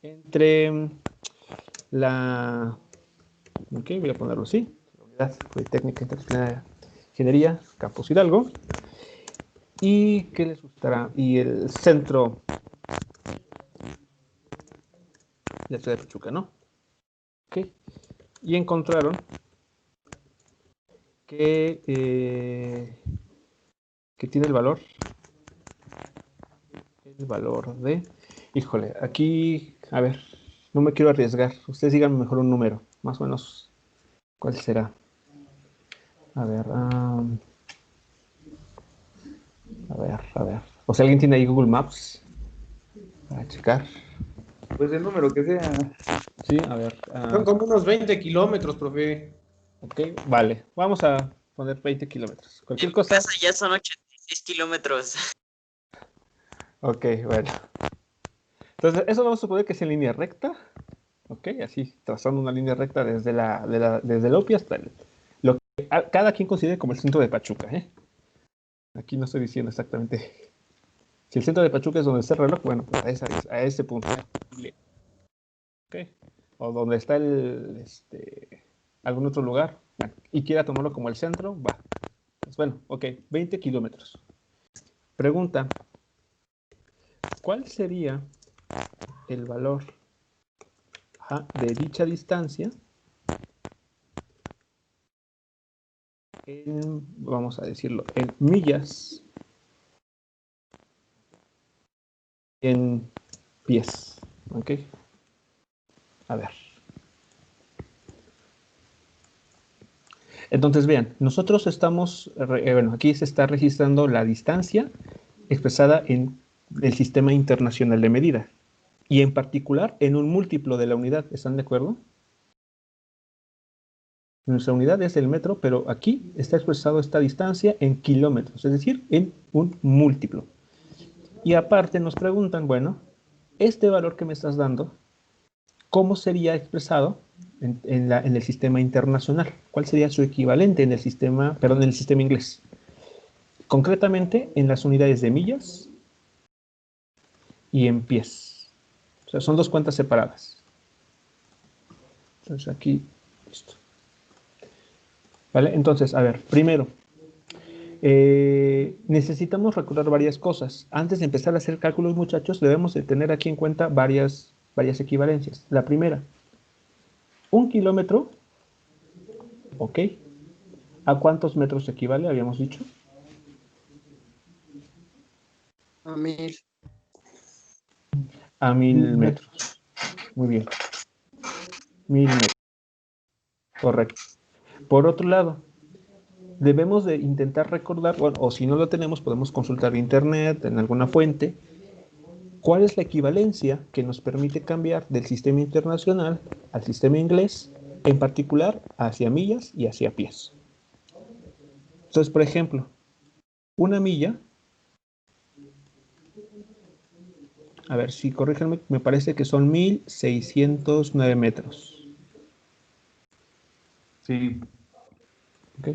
Speaker 1: entre la, ok, voy a ponerlo así, la Unidad Politécnica Interdisciplinaria Ingeniería, Campus Hidalgo, y ¿qué les gustará? Y el centro de la ciudad de Pachuca, ¿no? Ok, y encontraron que tiene el valor de, híjole, aquí, a ver, no me quiero arriesgar, ustedes díganme mejor un número, más o menos, ¿cuál será? A ver, a ver, o sea, ¿alguien tiene ahí Google Maps para checar?
Speaker 9: Pues el número que sea.
Speaker 1: Sí, a ver.
Speaker 2: Son como unos 20 kilómetros, profe.
Speaker 1: Ok, vale, vamos a poner 20 kilómetros. Cualquier cosa.
Speaker 13: En casa ya son 86 kilómetros.
Speaker 1: Ok, bueno. Entonces, eso vamos a suponer que es en línea recta. Ok, así, trazando una línea recta desde el OPI hasta lo que cada quien considere como el centro de Pachuca, ¿eh? Aquí no estoy diciendo exactamente. Si el centro de Pachuca es donde está el reloj, bueno, pues a ese punto. Ok. O donde está algún otro lugar y quiera tomarlo como el centro, va. Pues bueno, ok, 20 kilómetros. Pregunta, ¿cuál sería el valor de dicha distancia vamos a decirlo, en millas, en pies? ¿Ok? A ver. Entonces, vean, nosotros estamos, bueno, aquí se está registrando la distancia expresada en el Sistema Internacional de Medida y en particular en un múltiplo de la unidad. ¿Están de acuerdo? Nuestra unidad es el metro, pero aquí está expresado esta distancia en kilómetros, es decir, en un múltiplo. Y aparte nos preguntan, bueno, este valor que me estás dando, ¿cómo sería expresado en el sistema internacional? ¿Cuál sería su equivalente en el sistema, en el sistema inglés? Concretamente en las unidades de millas y en pies. O sea, son dos cuentas separadas. Entonces aquí, listo. ¿Vale? Entonces, a ver, primero, necesitamos recordar varias cosas. Antes de empezar a hacer cálculos, muchachos, debemos de tener aquí en cuenta varias equivalencias. La primera, 1 kilómetro, ¿ok? ¿A cuántos metros equivale? Habíamos dicho.
Speaker 8: A 1000.
Speaker 1: A 1000 metros. Muy bien. 1000 metros. Correcto. Por otro lado, debemos de intentar recordar, bueno, o si no lo tenemos, podemos consultar en internet, en alguna fuente, cuál es la equivalencia que nos permite cambiar del sistema internacional al sistema inglés, en particular hacia millas y hacia pies. Entonces, por ejemplo, una milla, a ver si corríjanme, me parece que son 1609 metros.
Speaker 9: Sí.
Speaker 1: ¿Ok?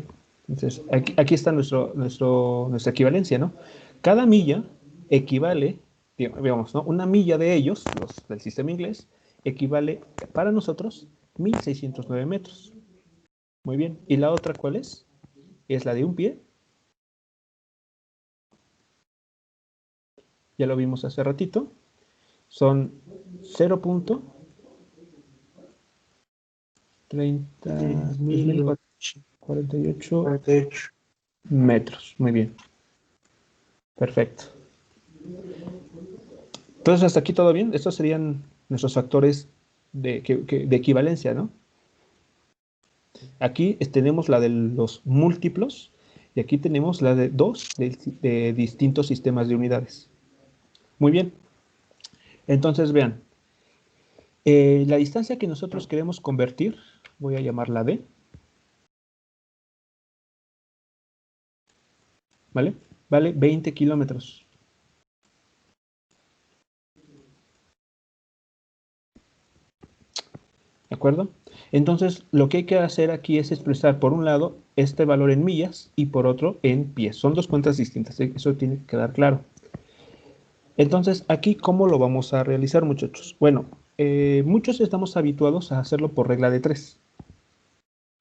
Speaker 1: Entonces, aquí está nuestra equivalencia, ¿no? Cada milla equivale, digamos, ¿no? Una milla de ellos, los del sistema inglés, equivale para nosotros 1609 metros. Muy bien. ¿Y la otra cuál es? Es la de un pie. Ya lo vimos hace ratito. Son 0.3048 metros. Muy bien. Perfecto. Entonces, hasta aquí todo bien. Estos serían nuestros factores de equivalencia, ¿no? Aquí tenemos la de los múltiplos y aquí tenemos la de dos de distintos sistemas de unidades. Muy bien. Entonces, vean. La distancia que nosotros queremos convertir, voy a llamarla D. ¿Vale? Vale 20 kilómetros. ¿De acuerdo? Entonces, lo que hay que hacer aquí es expresar, por un lado, este valor en millas y por otro en pies. Son dos cuentas distintas, eso tiene que quedar claro. Entonces, aquí, ¿cómo lo vamos a realizar, muchachos? Bueno, muchos estamos habituados a hacerlo por regla de 3.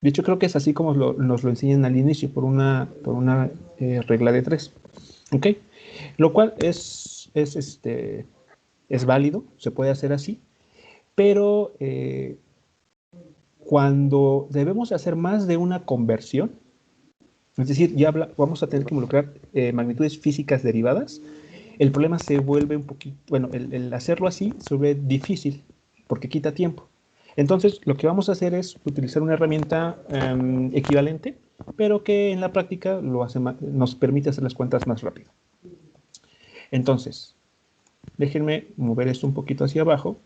Speaker 1: De hecho, creo que es así como nos lo enseñan al inicio, por una regla de 3. ¿Ok? Lo cual es válido, se puede hacer así, pero cuando debemos hacer más de una conversión, es decir, ya vamos a tener que involucrar magnitudes físicas derivadas, el problema se vuelve un poquito, bueno, el hacerlo así se vuelve difícil porque quita tiempo. Entonces, lo que vamos a hacer es utilizar una herramienta equivalente, pero que en la práctica nos permite hacer las cuentas más rápido. Entonces, déjenme mover esto un poquito hacia abajo.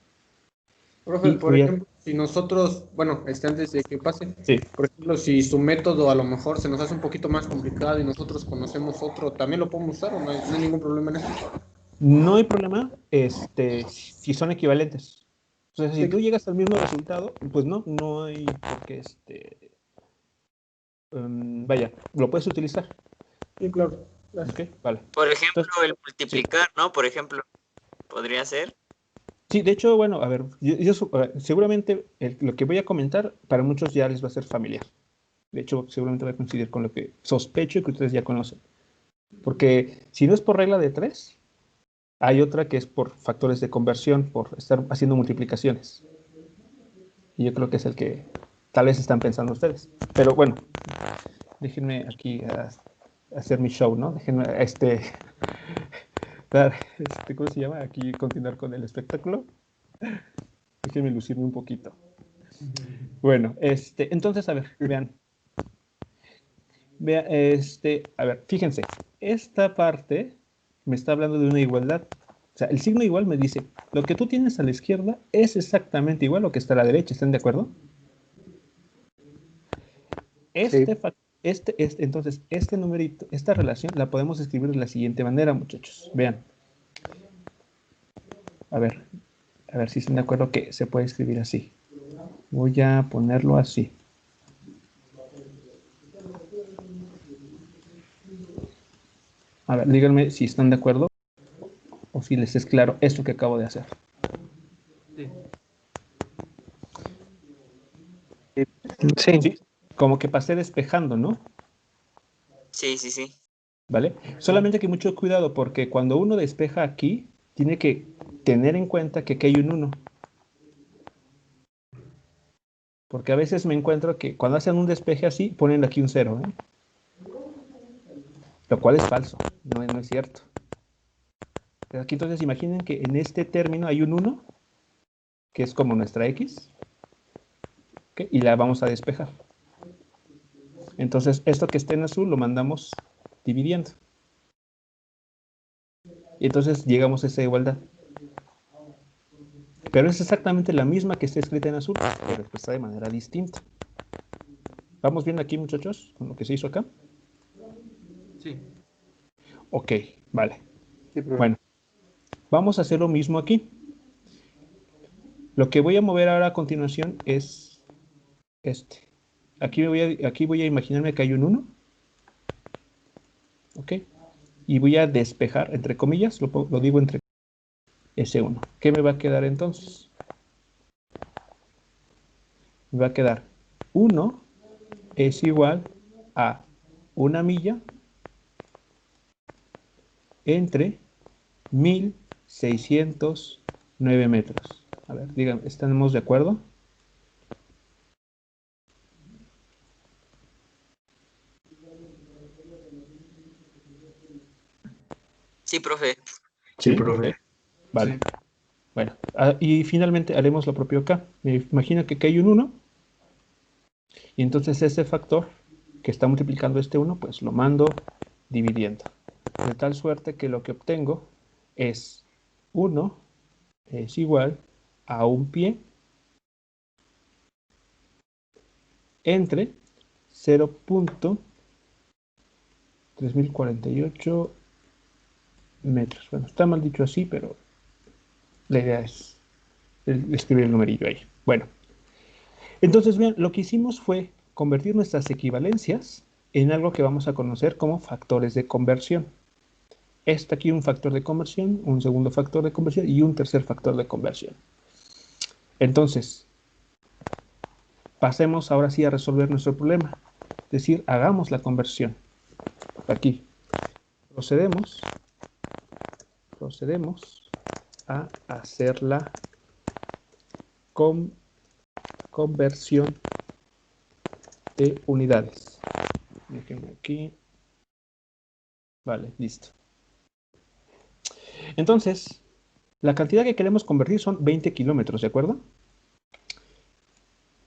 Speaker 11: Profe, por ejemplo, si nosotros, bueno, antes de que pase,
Speaker 1: sí.
Speaker 11: Por ejemplo, si su método a lo mejor se nos hace un poquito más complicado y nosotros conocemos otro, ¿también lo podemos usar o no hay ningún problema en eso?
Speaker 1: No hay problema si son equivalentes. O sea, si tú llegas al mismo resultado, pues no hay por qué vaya, lo puedes utilizar.
Speaker 11: Sí, claro.
Speaker 1: Okay, vale.
Speaker 13: Por ejemplo, el multiplicar, sí. ¿No? Por ejemplo, ¿podría ser?
Speaker 1: Sí, de hecho, bueno, a ver, seguramente lo que voy a comentar para muchos ya les va a ser familiar. De hecho, seguramente va a coincidir con lo que sospecho que ustedes ya conocen. Porque si no es por regla de 3, hay otra que es por factores de conversión, por estar haciendo multiplicaciones. Y yo creo que es el que tal vez están pensando ustedes. Pero bueno, déjenme aquí hacer mi show, ¿no? Déjenme ¿cómo se llama? Aquí continuar con el espectáculo. Déjenme lucirme un poquito. Bueno, entonces, a ver, vean. A ver, fíjense, esta parte me está hablando de una igualdad. O sea, el signo igual me dice, lo que tú tienes a la izquierda es exactamente igual a lo que está a la derecha, ¿están de acuerdo? Entonces, este numerito, esta relación la podemos escribir de la siguiente manera, muchachos. Vean. A ver si están de acuerdo que se puede escribir así. Voy a ponerlo así. A ver, díganme si están de acuerdo o si les es claro esto que acabo de hacer.
Speaker 8: Sí.
Speaker 1: Sí, como que pasé despejando, ¿no?
Speaker 13: Sí, sí, sí.
Speaker 1: ¿Vale? Solamente que mucho cuidado porque cuando uno despeja aquí, tiene que tener en cuenta que aquí hay un 1. Porque a veces me encuentro que cuando hacen un despeje así, ponen aquí un 0, ¿eh? Lo cual es falso, no es cierto. Pero aquí entonces imaginen que en este término hay un 1, que es como nuestra x, ¿okay? Y la vamos a despejar. Entonces esto que está en azul lo mandamos dividiendo. Y entonces llegamos a esa igualdad. Pero es exactamente la misma que está escrita en azul, pero expresada de manera distinta. ¿Vamos bien aquí, muchachos, con lo que se hizo acá?
Speaker 5: Sí.
Speaker 1: Ok, vale.
Speaker 8: Sí, profe.
Speaker 1: Bueno, vamos a hacer lo mismo aquí. Lo que voy a mover ahora a continuación es este. Aquí voy a imaginarme que hay un 1. Ok. Y voy a despejar, entre comillas, lo digo entre ese 1. ¿Qué me va a quedar entonces? Me va a quedar 1 es igual a 1 milla entre 1609 metros. A ver, díganme, ¿estamos de acuerdo?
Speaker 13: Sí, profe.
Speaker 1: Sí, profe. Vale. Sí. Bueno, y finalmente haremos lo propio acá. Me imagino que aquí hay un 1. Y entonces ese factor que está multiplicando este 1, pues lo mando dividiendo. De tal suerte que lo que obtengo es 1 es igual a un pie entre 0.3048 metros. Bueno, está mal dicho así, pero la idea es escribir el numerillo ahí. Bueno, entonces vean, lo que hicimos fue convertir nuestras equivalencias en algo que vamos a conocer como factores de conversión. Está aquí un factor de conversión, un segundo factor de conversión y un tercer factor de conversión. Entonces, pasemos ahora sí a resolver nuestro problema. Es decir, hagamos la conversión. Aquí. Procedemos a hacer la conversión de unidades. Déjenme aquí. Vale, listo. Entonces, la cantidad que queremos convertir son 20 kilómetros, ¿de acuerdo?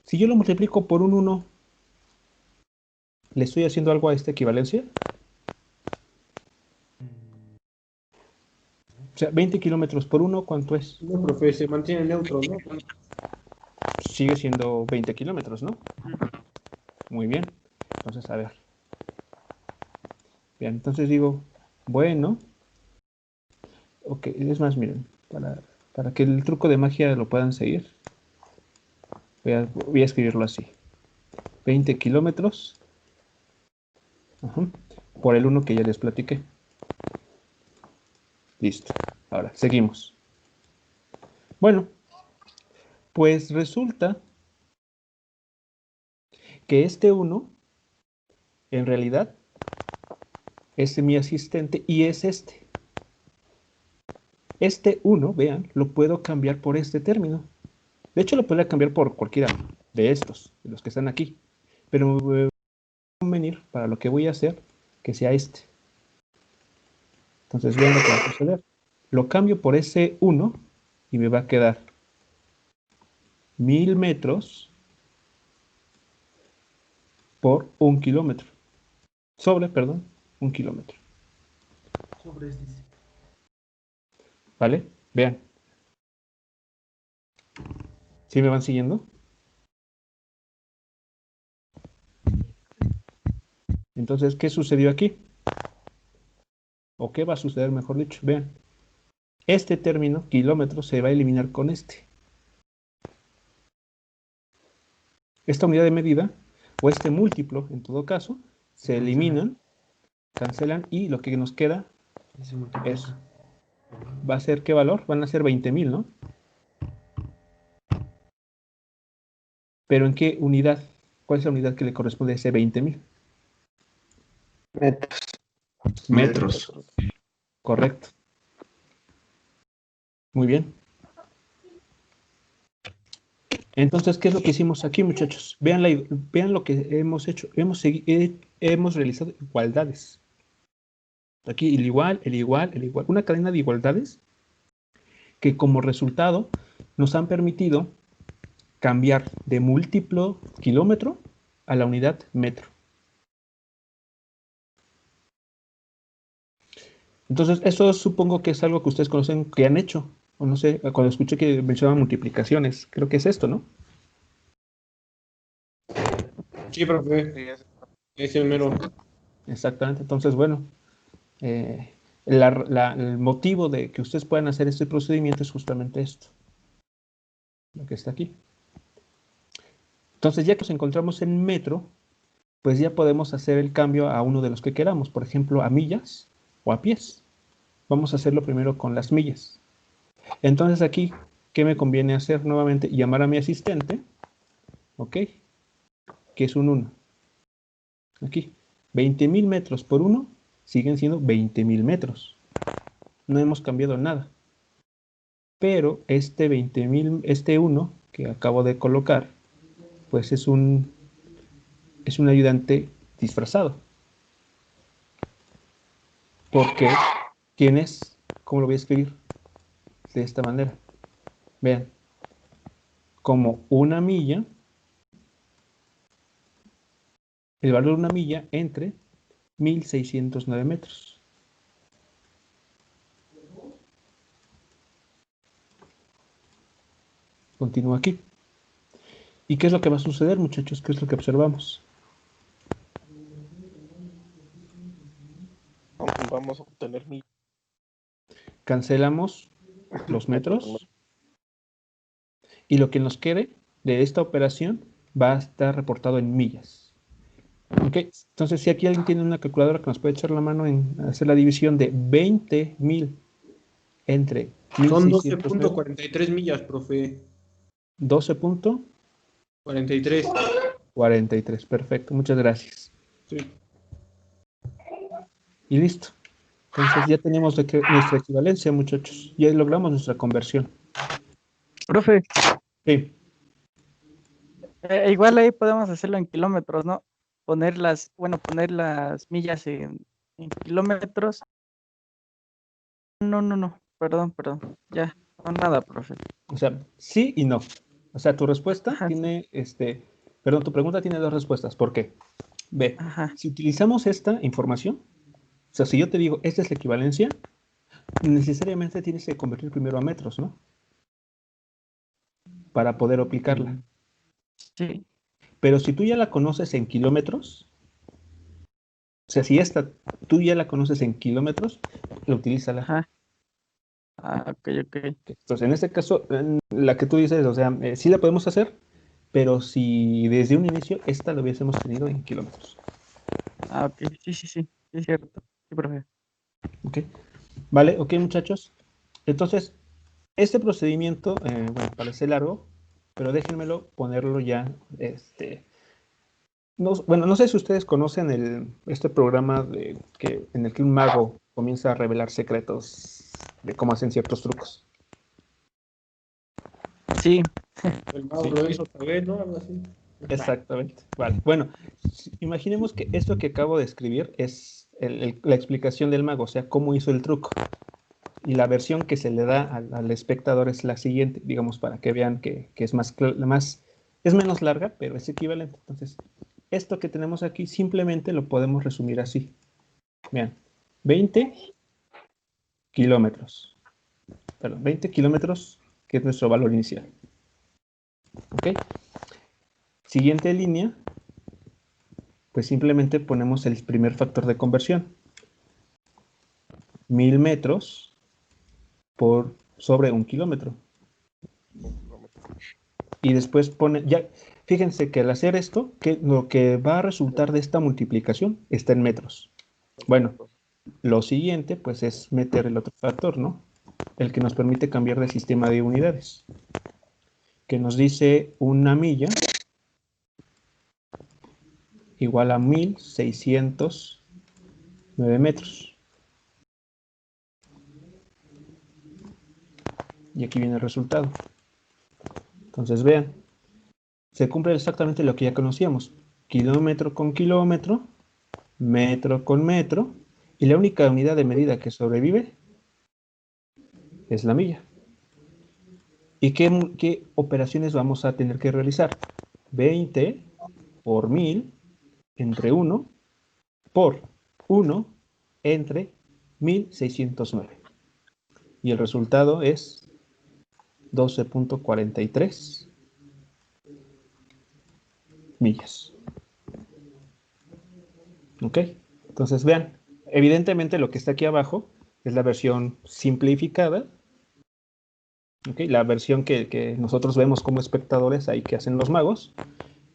Speaker 1: Si yo lo multiplico por un 1, ¿le estoy haciendo algo a esta equivalencia? O sea, 20 kilómetros por 1, ¿cuánto es?
Speaker 2: No, profe, se mantiene neutro, ¿no?
Speaker 1: Sigue siendo 20 kilómetros, ¿no? Muy bien. Entonces, a ver. Bien, entonces digo, bueno. Ok, es más, miren, para que el truco de magia lo puedan seguir, voy a escribirlo así. 20 kilómetros por el 1 que ya les platiqué. Listo. Ahora, seguimos. Bueno, pues resulta que este 1, en realidad, es mi asistente y es este. Este 1, vean, lo puedo cambiar por este término. De hecho, lo puedo cambiar por cualquiera de estos, de los que están aquí. Pero me va a convenir para lo que voy a hacer que sea este. Entonces vean lo que va a suceder. Lo cambio por ese 1 y me va a quedar 1000 metros por 1 kilómetro. Sobre, perdón, 1 kilómetro. ¿Vale? Vean. ¿Sí me van siguiendo? Entonces, ¿qué sucedió aquí? ¿O qué va a suceder, mejor dicho? Vean. Este término, kilómetro, se va a eliminar con este. Esta unidad de medida, o este múltiplo, en todo caso, se eliminan, cancelan, y lo que nos queda es, ¿va a ser qué valor? Van a ser 20.000, ¿no? ¿Pero en qué unidad? ¿Cuál es la unidad que le corresponde a ese 20.000?
Speaker 8: Metros.
Speaker 1: Metros. Correcto. Muy bien. Entonces, ¿qué es lo que hicimos aquí, muchachos? Vean lo que hemos hecho. Hemos realizado igualdades. Aquí el igual, el igual, el igual. Una cadena de igualdades que como resultado nos han permitido cambiar de múltiplo kilómetro a la unidad metro. Entonces, eso supongo que es algo que ustedes conocen, que han hecho. O no sé, cuando escuché que mencionaban multiplicaciones, creo que es esto, ¿no?
Speaker 2: Sí, profe. Es el mero.
Speaker 1: Exactamente. Entonces, bueno, el motivo de que ustedes puedan hacer este procedimiento es justamente esto. Lo que está aquí. Entonces, ya que nos encontramos en metro, pues ya podemos hacer el cambio a uno de los que queramos. Por ejemplo, a millas o a pies. Vamos a hacerlo primero con las millas. Entonces aquí, ¿qué me conviene hacer? Nuevamente, llamar a mi asistente, ¿ok? Que es un 1. Aquí, 20.000 metros por 1 siguen siendo 20.000 metros. No hemos cambiado nada. Pero este 1 que acabo de colocar, pues es un ayudante disfrazado. Porque, ¿quién es? ¿Cómo lo voy a escribir? De esta manera. Vean. Como una milla, el valor de una milla entre 1.609 metros. Continúo aquí. ¿Y qué es lo que va a suceder, muchachos? ¿Qué es lo que observamos?
Speaker 10: Vamos a obtener mil.
Speaker 1: Cancelamos los metros. Y lo que nos quede de esta operación va a estar reportado en millas. ¿Ok? Entonces, si aquí alguien tiene una calculadora que nos puede echar la mano en hacer la división de 20.000 entre 1.600.
Speaker 2: Son 12.43 millas, profe.
Speaker 1: 12.43.
Speaker 2: 43.
Speaker 1: Perfecto, muchas gracias.
Speaker 2: Sí.
Speaker 1: Y listo. Entonces ya tenemos nuestra equivalencia, muchachos. Ya logramos nuestra conversión.
Speaker 12: Profe,
Speaker 1: Sí.
Speaker 12: igual ahí podemos hacerlo en kilómetros, ¿no? Poner las millas en kilómetros. No, perdón, ya, no nada, profe.
Speaker 1: O sea, sí y no. O sea, tu respuesta tiene, tu pregunta tiene dos respuestas. ¿Por qué? Ve, si utilizamos esta información, o sea, si yo te digo, esta es la equivalencia, necesariamente tienes que convertir primero a metros, ¿no? Para poder aplicarla.
Speaker 12: Sí.
Speaker 1: Pero si tú ya la conoces en kilómetros, o sea, si tú ya la conoces en kilómetros, utilízala.
Speaker 12: Ok.
Speaker 1: Entonces, en este caso, la que tú dices, o sea, sí la podemos hacer, pero si desde un inicio esta lo hubiésemos tenido en kilómetros.
Speaker 12: Ok, sí, es cierto. Sí, profe.
Speaker 1: Ok. Vale, ok, muchachos. Entonces, este procedimiento, parece largo, pero déjenmelo ponerlo ya, no sé si ustedes conocen este programa en el que un mago comienza a revelar secretos de cómo hacen ciertos trucos.
Speaker 12: Sí.
Speaker 2: El mago lo hizo otra vez, ¿no? Algo así.
Speaker 1: Exactamente. Vale. Bueno, imaginemos que esto que acabo de escribir es la explicación del mago, o sea, cómo hizo el truco. Y la versión que se le da al espectador es la siguiente, digamos, para que vean que es es menos larga, pero es equivalente. Entonces, esto que tenemos aquí simplemente lo podemos resumir así. Vean, 20 kilómetros. Perdón, 20 kilómetros, que es nuestro valor inicial. ¿Ok? Siguiente línea, pues simplemente ponemos el primer factor de conversión. 1.000 metros sobre 1 kilómetro. Y después fíjense que al hacer esto, lo que va a resultar de esta multiplicación está en metros. Bueno, lo siguiente pues es meter el otro factor, ¿no? El que nos permite cambiar de sistema de unidades. Que nos dice una milla igual a 1609 metros. Y aquí viene el resultado. Entonces vean, se cumple exactamente lo que ya conocíamos. Kilómetro con kilómetro, metro con metro, y la única unidad de medida que sobrevive es la milla. ¿Y qué operaciones vamos a tener que realizar? 20 por 1000 entre 1 por 1 entre 1609. Y el resultado es 12.43 millas. ¿Ok? Entonces vean, evidentemente lo que está aquí abajo es la versión simplificada. ¿Ok? La versión que nosotros vemos como espectadores ahí que hacen los magos.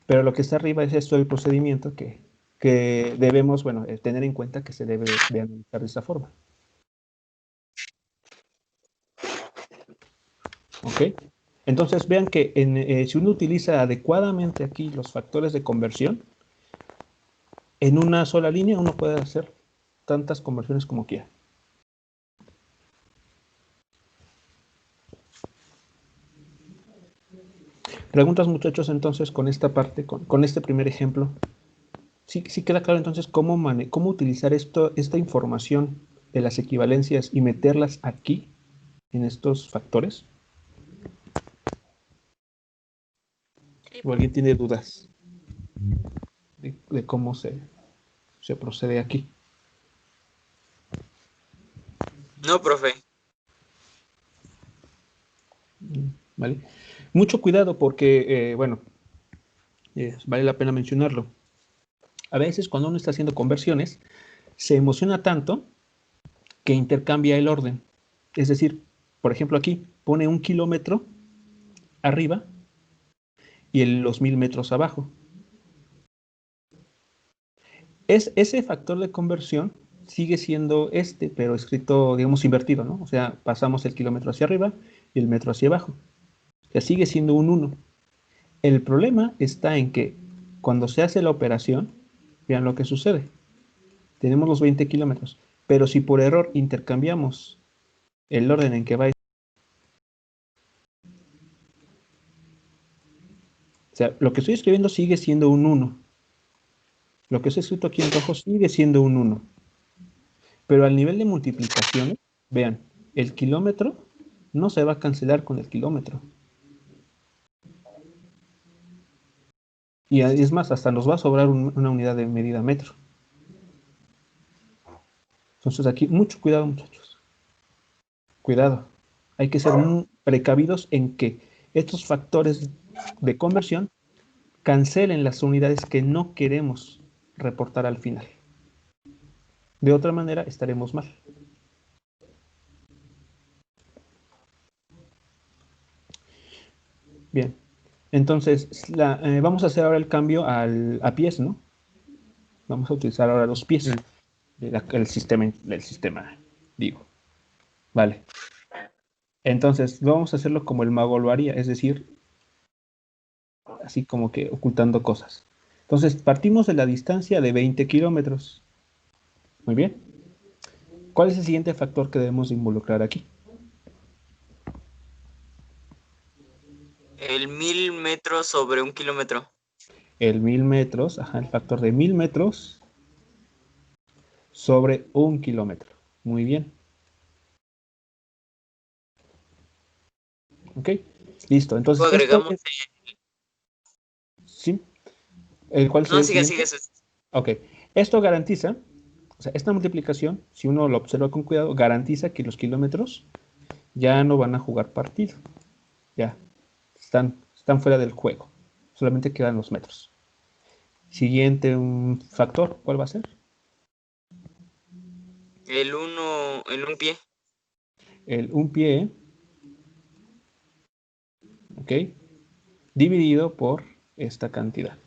Speaker 1: Pero lo que está arriba es esto del procedimiento que debemos, bueno, tener en cuenta que se debe de analizar de esa forma. ¿Ok? Entonces vean que si uno utiliza adecuadamente aquí los factores de conversión, en una sola línea uno puede hacer tantas conversiones como quiera. Preguntas, muchachos, entonces con esta parte, con este primer ejemplo. Sí queda claro entonces cómo utilizar esta información de las equivalencias y meterlas aquí, en estos factores. ¿O alguien tiene dudas de cómo se procede aquí?
Speaker 13: No, profe.
Speaker 1: ¿Vale? Mucho cuidado porque, bueno, vale la pena mencionarlo. A veces cuando uno está haciendo conversiones, se emociona tanto que intercambia el orden. Es decir, por ejemplo aquí, pone 1 kilómetro arriba y los 1000 metros abajo. Ese factor de conversión sigue siendo pero escrito, digamos, invertido, ¿no? O sea, pasamos el kilómetro hacia arriba y el metro hacia abajo. O sea, sigue siendo un 1. El problema está en que cuando se hace la operación, vean lo que sucede. Tenemos los 20 kilómetros, pero si por error intercambiamos el orden en que va, o sea, lo que estoy escribiendo sigue siendo un 1. Lo que está escrito aquí en rojo sigue siendo un 1. Pero al nivel de multiplicaciones, vean, el kilómetro no se va a cancelar con el kilómetro. Y es más, hasta nos va a sobrar una unidad de medida metro. Entonces aquí, mucho cuidado, muchachos. Cuidado. Hay que ser muy precavidos en que estos factores de conversión cancelen las unidades que no queremos reportar al final. De otra manera, estaremos mal. Bien. Entonces, vamos a hacer ahora el cambio a pies, ¿no? Vamos a utilizar ahora los pies del sistema, digo. Vale. Entonces, vamos a hacerlo como el mago lo haría, es decir, así como que ocultando cosas. Entonces, partimos de la distancia de 20 kilómetros. Muy bien. ¿Cuál es el siguiente factor que debemos involucrar aquí?
Speaker 13: El 1000 metros sobre 1 kilómetro.
Speaker 1: El 1000 metros, el factor de 1000 metros sobre 1 kilómetro. Muy bien. Ok, listo. Entonces,
Speaker 13: agregamos
Speaker 1: ¿sí? ¿Cuál
Speaker 13: no,
Speaker 1: sigue?
Speaker 13: sigue.
Speaker 1: Ok, esto garantiza, o sea, esta multiplicación, si uno lo observa con cuidado, garantiza que los kilómetros ya no van a jugar partido. Ya, están fuera del juego. Solamente quedan los metros. Siguiente factor, ¿cuál va a ser?
Speaker 13: El 1 pie.
Speaker 1: El 1 pie, ok, dividido por esta cantidad.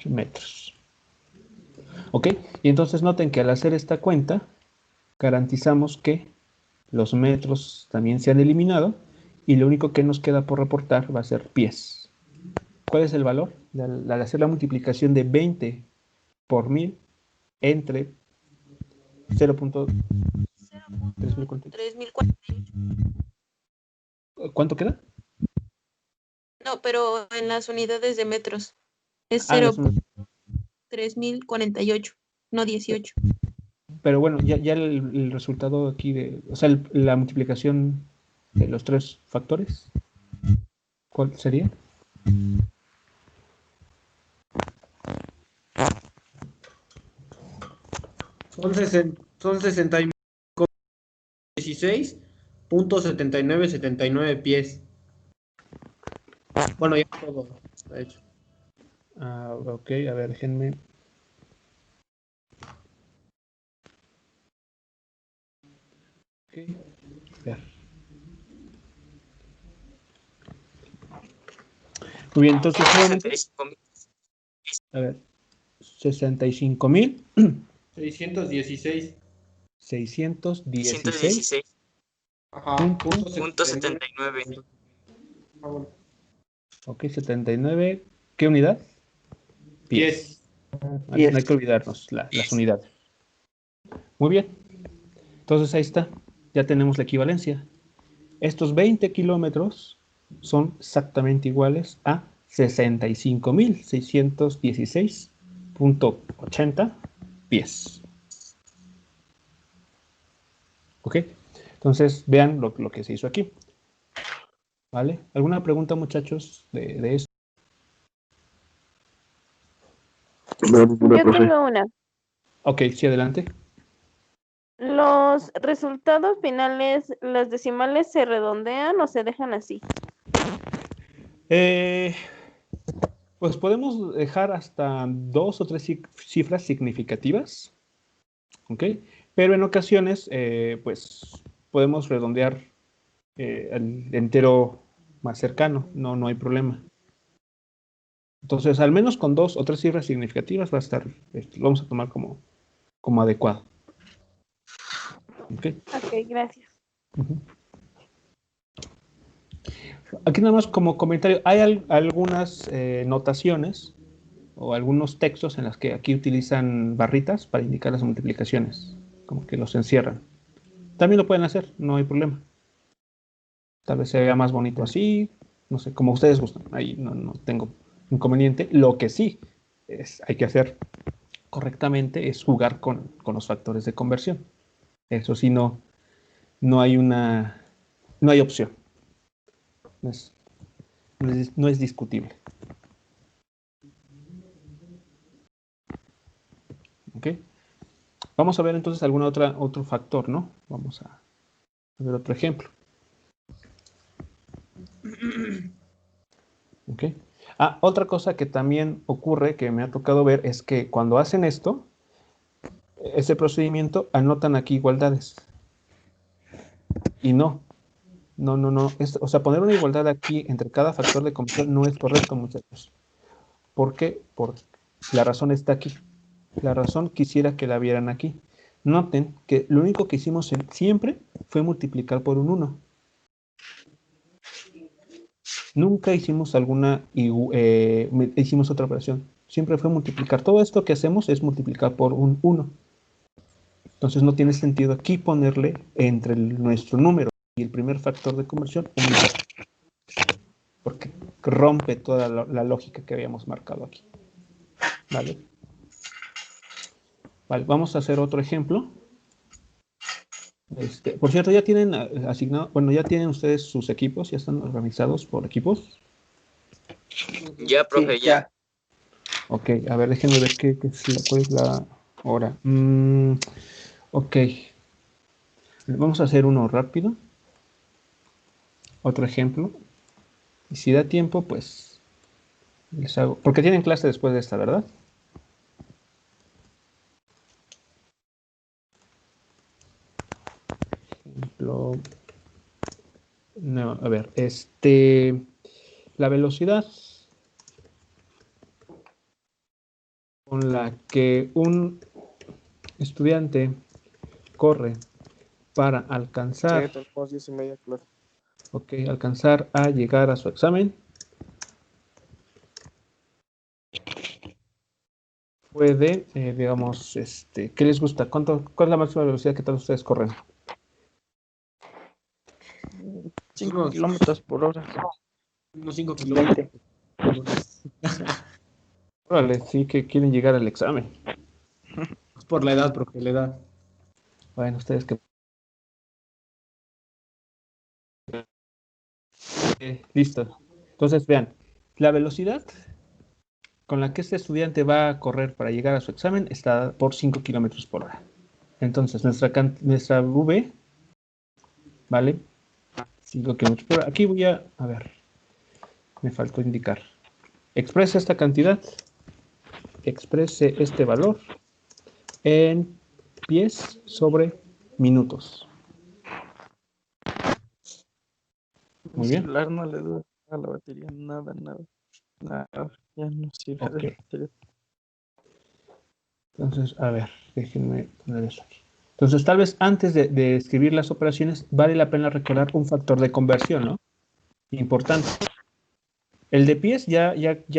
Speaker 1: Metros. Ok, y entonces noten que al hacer esta cuenta, garantizamos que los metros también se han eliminado y lo único que nos queda por reportar va a ser pies. ¿Cuál es el valor? Al hacer la multiplicación de 20 por 1000 entre
Speaker 6: 3048.
Speaker 1: ¿Cuánto queda?
Speaker 6: No, pero en las unidades de metros es
Speaker 1: Ah, no, es un-
Speaker 6: 0.3048, no 18.
Speaker 1: Pero bueno, ya el resultado aquí o sea, la multiplicación de los tres factores, ¿cuál sería?
Speaker 2: Son 16.7979 pies. Bueno, ya todo está hecho.
Speaker 1: Ah, ok, a ver, déjenme. Ok, a ver. Muy bien, entonces nuevamente,
Speaker 13: 65,000.
Speaker 1: a ver, 65,000
Speaker 2: 616.
Speaker 1: 616
Speaker 13: 616.
Speaker 2: Ajá.
Speaker 13: Punto 79.
Speaker 2: Ah, bueno.
Speaker 1: Ok, 79. ¿Qué unidad?
Speaker 2: Pies.
Speaker 1: Vale, no hay que olvidarnos las unidades. Muy bien. Entonces ahí está. Ya tenemos la equivalencia. Estos 20 kilómetros son exactamente iguales a 65.616.80 pies. ¿Ok? Entonces vean lo que se hizo aquí. ¿Vale? ¿Alguna pregunta, muchachos, de esto?
Speaker 14: Yo tengo una.
Speaker 1: Ok, sí, adelante.
Speaker 14: ¿Los resultados finales, las decimales se redondean o se dejan así?
Speaker 1: Pues podemos dejar hasta 2 o 3 cifras significativas, ¿ok? Pero en ocasiones, pues podemos redondear al entero más cercano, no hay problema. Entonces, al menos con 2 o 3 cifras significativas va a estar, lo vamos a tomar como adecuado. ¿Ok?
Speaker 14: Ok, gracias.
Speaker 1: Aquí nada más como comentario, hay algunas notaciones o algunos textos en las que aquí utilizan barritas para indicar las multiplicaciones, como que los encierran. También lo pueden hacer, no hay problema. Tal vez se vea más bonito así, no sé, como ustedes gustan. Ahí no tengo inconveniente. Lo que sí hay que hacer correctamente es jugar con los factores de conversión. Eso sí, no hay opción. No es discutible. ¿Ok? Vamos a ver entonces algún otro factor, ¿no? Vamos a ver otro ejemplo. ¿Ok? Otra cosa que también ocurre, que me ha tocado ver, es que cuando hacen ese procedimiento, anotan aquí igualdades. Y no. O sea, poner una igualdad aquí entre cada factor de conversión no es correcto, muchachos. ¿Por qué? Porque la razón está aquí. La razón quisiera que la vieran aquí. Noten que lo único que hicimos siempre fue multiplicar por un 1. Nunca hicimos hicimos otra operación. Siempre fue multiplicar. Todo esto que hacemos es multiplicar por un 1. Entonces no tiene sentido aquí ponerle entre nuestro número y el primer factor de conversión un 2. Porque rompe toda la lógica que habíamos marcado aquí. ¿Vale? Vale, vamos a hacer otro ejemplo. Por cierto, ya tienen asignado, bueno, ya tienen ustedes sus equipos, ya están organizados por equipos.
Speaker 13: Ya, profe, ya.
Speaker 1: Ok, a ver, déjenme ver cuál es la hora. Ok. Vamos a hacer uno rápido. Otro ejemplo. Y si da tiempo, pues les hago. Porque tienen clase después de esta, ¿verdad? Ejemplo. No, a ver, la velocidad con la que un estudiante corre para alcanzar
Speaker 10: Sí, tenemos 10:30 clase.
Speaker 1: Ok, alcanzar a llegar a su examen. Puede, digamos, ¿qué les gusta? ¿Cuál es la máxima velocidad que todos ustedes corren?
Speaker 12: 5 kilómetros por hora.
Speaker 11: Unos 5 kilómetros.
Speaker 1: Órale, sí que quieren llegar al examen.
Speaker 11: Es por la edad, profe, la edad.
Speaker 1: Bueno, ustedes que... listo. Entonces, vean, la velocidad con la que este estudiante va a correr para llegar a su examen está por 5 kilómetros por hora. Entonces, nuestra V, ¿vale? 5 kilómetros por hora. Aquí voy a ver, me faltó indicar. Expresa esta cantidad, exprese este valor en pies sobre minutos. Muy bien.
Speaker 12: El celular no le dura a la batería, nada. Ya no sirve
Speaker 1: Ok.
Speaker 12: de batería.
Speaker 1: Entonces, a ver, déjenme poner eso aquí. Entonces, tal vez antes de escribir las operaciones, vale la pena recordar un factor de conversión, ¿no? Importante. El de pies ya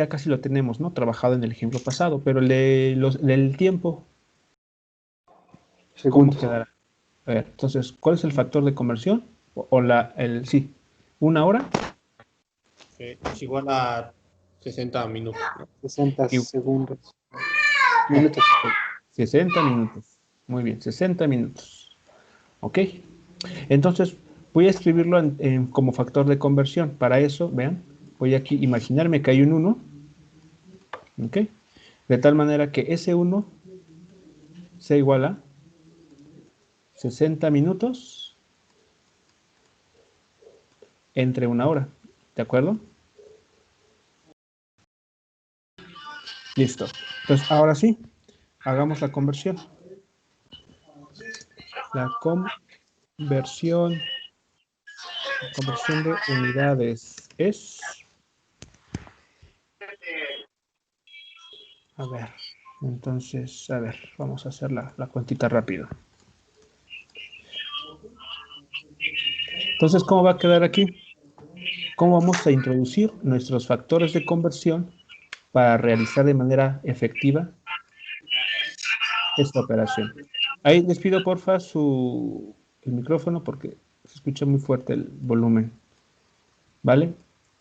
Speaker 1: casi lo tenemos, ¿no? Trabajado en el ejemplo pasado, pero el tiempo, ¿cómo quedará? A ver, entonces, ¿cuál es el factor de conversión? Sí, 1 hora.
Speaker 11: Es igual a 60 minutos, ¿no?
Speaker 8: 60
Speaker 1: Y-
Speaker 8: segundos. Minutos.
Speaker 1: 60 minutos. Muy bien, 60 minutos. ¿Ok? Entonces, voy a escribirlo como factor de conversión. Para eso, vean, voy aquí a imaginarme que hay un 1. ¿Ok? De tal manera que ese 1 sea igual a 60 minutos entre 1 hora. ¿De acuerdo? Listo. Entonces, ahora sí, hagamos la conversión. La conversión de unidades es... A ver, entonces, vamos a hacer la cuentita rápido. Entonces, ¿cómo va a quedar aquí? ¿Cómo vamos a introducir nuestros factores de conversión para realizar de manera efectiva esta operación? Ahí les pido porfa el micrófono porque se escucha muy fuerte el volumen. ¿Vale?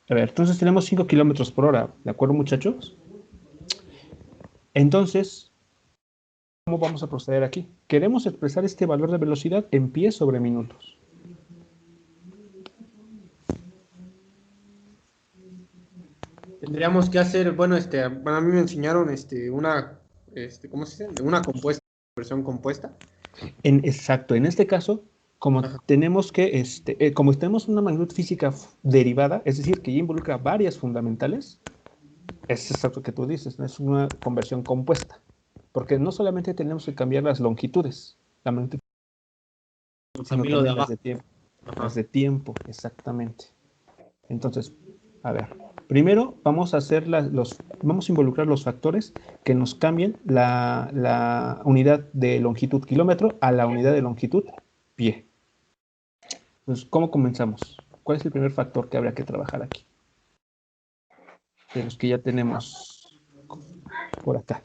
Speaker 1: A ver, entonces tenemos 5 kilómetros por hora, ¿de acuerdo, muchachos? Entonces, ¿cómo vamos a proceder aquí? Queremos expresar este valor de velocidad en pies sobre minutos.
Speaker 11: Tendríamos que hacer, bueno, a mí me enseñaron ¿cómo se dice? Una compuesta, versión compuesta.
Speaker 1: Exacto, en este caso, como tenemos como tenemos una magnitud física derivada, es decir, que ya involucra varias fundamentales, es exacto que tú dices, ¿no? Es una conversión compuesta, porque no solamente tenemos que cambiar las longitudes, la magnitud, sino
Speaker 11: También lo de
Speaker 1: también
Speaker 11: abajo.
Speaker 1: las de tiempo, exactamente. Entonces, a ver, primero vamos a hacer vamos a involucrar los factores que nos cambien la unidad de longitud kilómetro a la unidad de longitud pie. Entonces, ¿cómo comenzamos? ¿Cuál es el primer factor que habría que trabajar aquí? De los que ya tenemos por acá.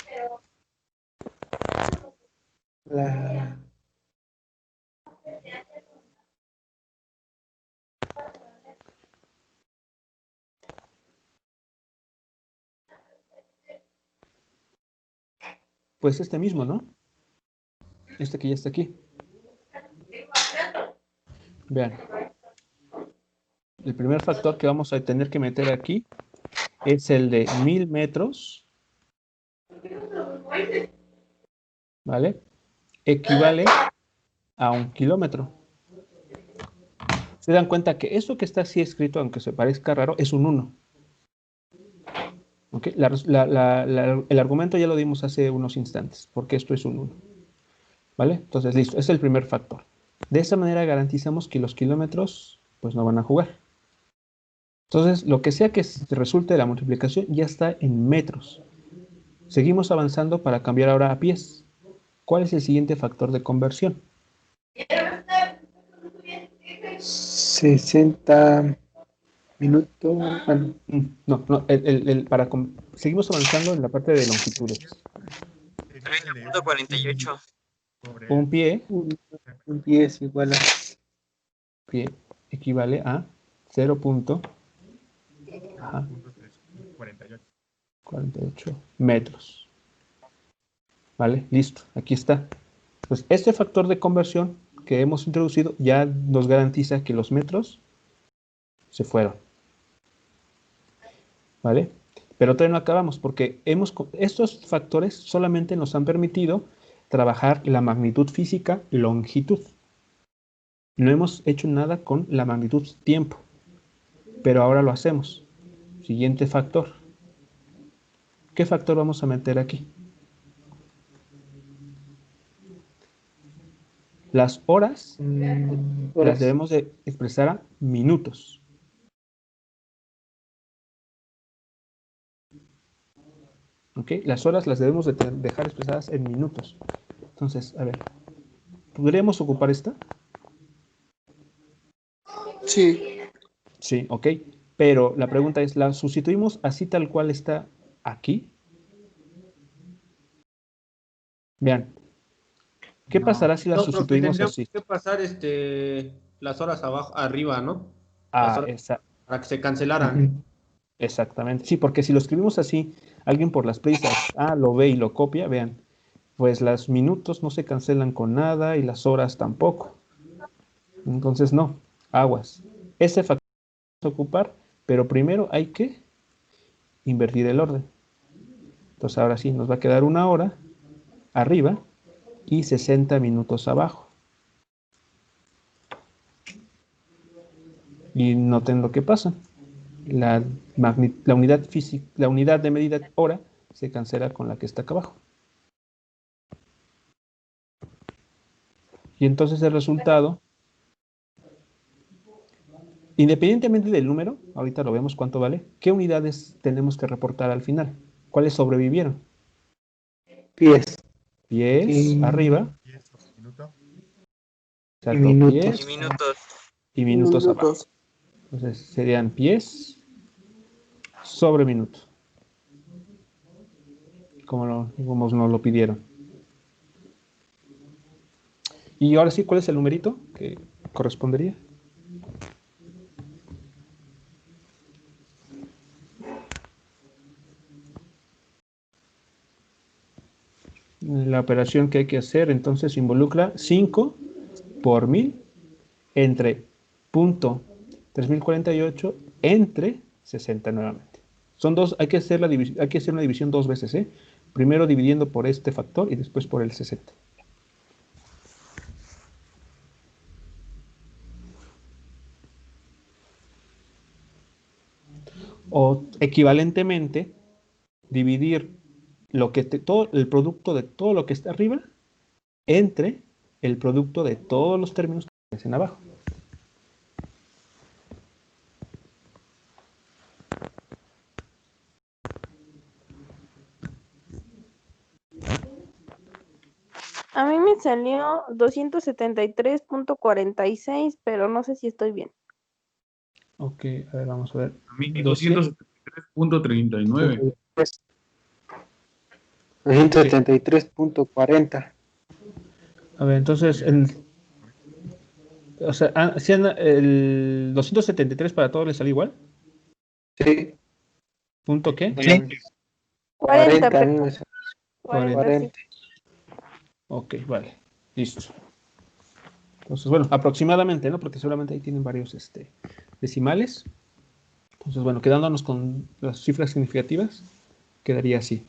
Speaker 1: Pues este mismo, ¿no? Este que ya está aquí. Vean. El primer factor que vamos a tener que meter aquí es el de 1000 metros. ¿Vale? Equivale a 1 kilómetro. Se dan cuenta que eso que está así escrito, aunque se parezca raro, es un 1. ¿Okay? El argumento ya lo dimos hace unos instantes, porque esto es un 1. ¿Vale? Entonces, listo, es el primer factor. De esa manera garantizamos que los kilómetros pues no van a jugar. Entonces, lo que sea que resulte de la multiplicación ya está en metros. Seguimos avanzando para cambiar ahora a pies. ¿Cuál es el siguiente factor de conversión?
Speaker 8: 60 minutos. Bueno,
Speaker 1: No, seguimos avanzando en la parte de longitudes.
Speaker 13: 30.48.
Speaker 1: Un pie
Speaker 8: un pie es igual a
Speaker 1: pie equivale a 0. Ajá, 48 metros. ¿Vale? Listo, aquí está. Pues este factor de conversión que hemos introducido ya nos garantiza que los metros se fueron. ¿Vale? Pero todavía no acabamos porque estos factores solamente nos han permitido trabajar la magnitud física longitud. No hemos hecho nada con la magnitud tiempo, pero ahora lo hacemos. Siguiente factor. ¿Qué factor vamos a meter aquí? Las horas las debemos de expresar a minutos. ¿Ok? Las horas las debemos de dejar expresadas en minutos. Entonces, a ver, ¿podríamos ocupar esta?
Speaker 8: Sí.
Speaker 1: Sí, ok. Pero la pregunta es, ¿la sustituimos así tal cual está aquí? Vean. ¿Qué pasará si la
Speaker 11: No, profe,
Speaker 1: sustituimos
Speaker 11: tendríamos
Speaker 1: así?
Speaker 11: que pasar las horas abajo, arriba, ¿no?
Speaker 1: Ah,
Speaker 11: Para que se cancelaran.
Speaker 1: Exactamente. Sí, porque si lo escribimos así, alguien por las prisas, lo ve y lo copia, vean, pues los minutos no se cancelan con nada y las horas tampoco. Entonces, no, aguas. Ese factor vamos a ocupar, pero primero hay que invertir el orden. Entonces, ahora sí, nos va a quedar 1 hora arriba y 60 minutos abajo. Y noten lo que pasa. La unidad física, la unidad de medida hora se cancela con la que está acá abajo. Y entonces el resultado, independientemente del número, ahorita lo vemos cuánto vale, ¿qué unidades tenemos que reportar al final? ¿Cuáles sobrevivieron?
Speaker 8: Pies.
Speaker 1: Pies arriba. Exacto,
Speaker 8: minutos.
Speaker 1: pies y minutos abajo. Entonces serían pies sobre minuto. Como nos lo pidieron. Y ahora sí, ¿cuál es el numerito que correspondería? La operación que hay que hacer entonces involucra 5 por 1000 entre punto 3048 entre 60 nuevamente. Son dos, hay que hacer una división 2 veces, ¿eh? Primero dividiendo por este factor y después por el 60. O equivalentemente, dividir todo el producto de todo lo que está arriba entre el producto de todos los términos que aparecen abajo.
Speaker 14: A mí me salió 273.46, pero no sé si estoy bien.
Speaker 1: Ok, a ver, vamos a ver.
Speaker 15: A mí 273.39.
Speaker 8: 273.40.
Speaker 1: A ver, entonces, el 273 para todos les sale igual.
Speaker 8: Sí.
Speaker 1: ¿Punto qué?
Speaker 8: Sí. 40.
Speaker 1: 40. Ok, vale. Listo. Entonces, bueno, aproximadamente, ¿no? Porque seguramente ahí tienen varios decimales. Entonces, bueno, quedándonos con las cifras significativas, quedaría así.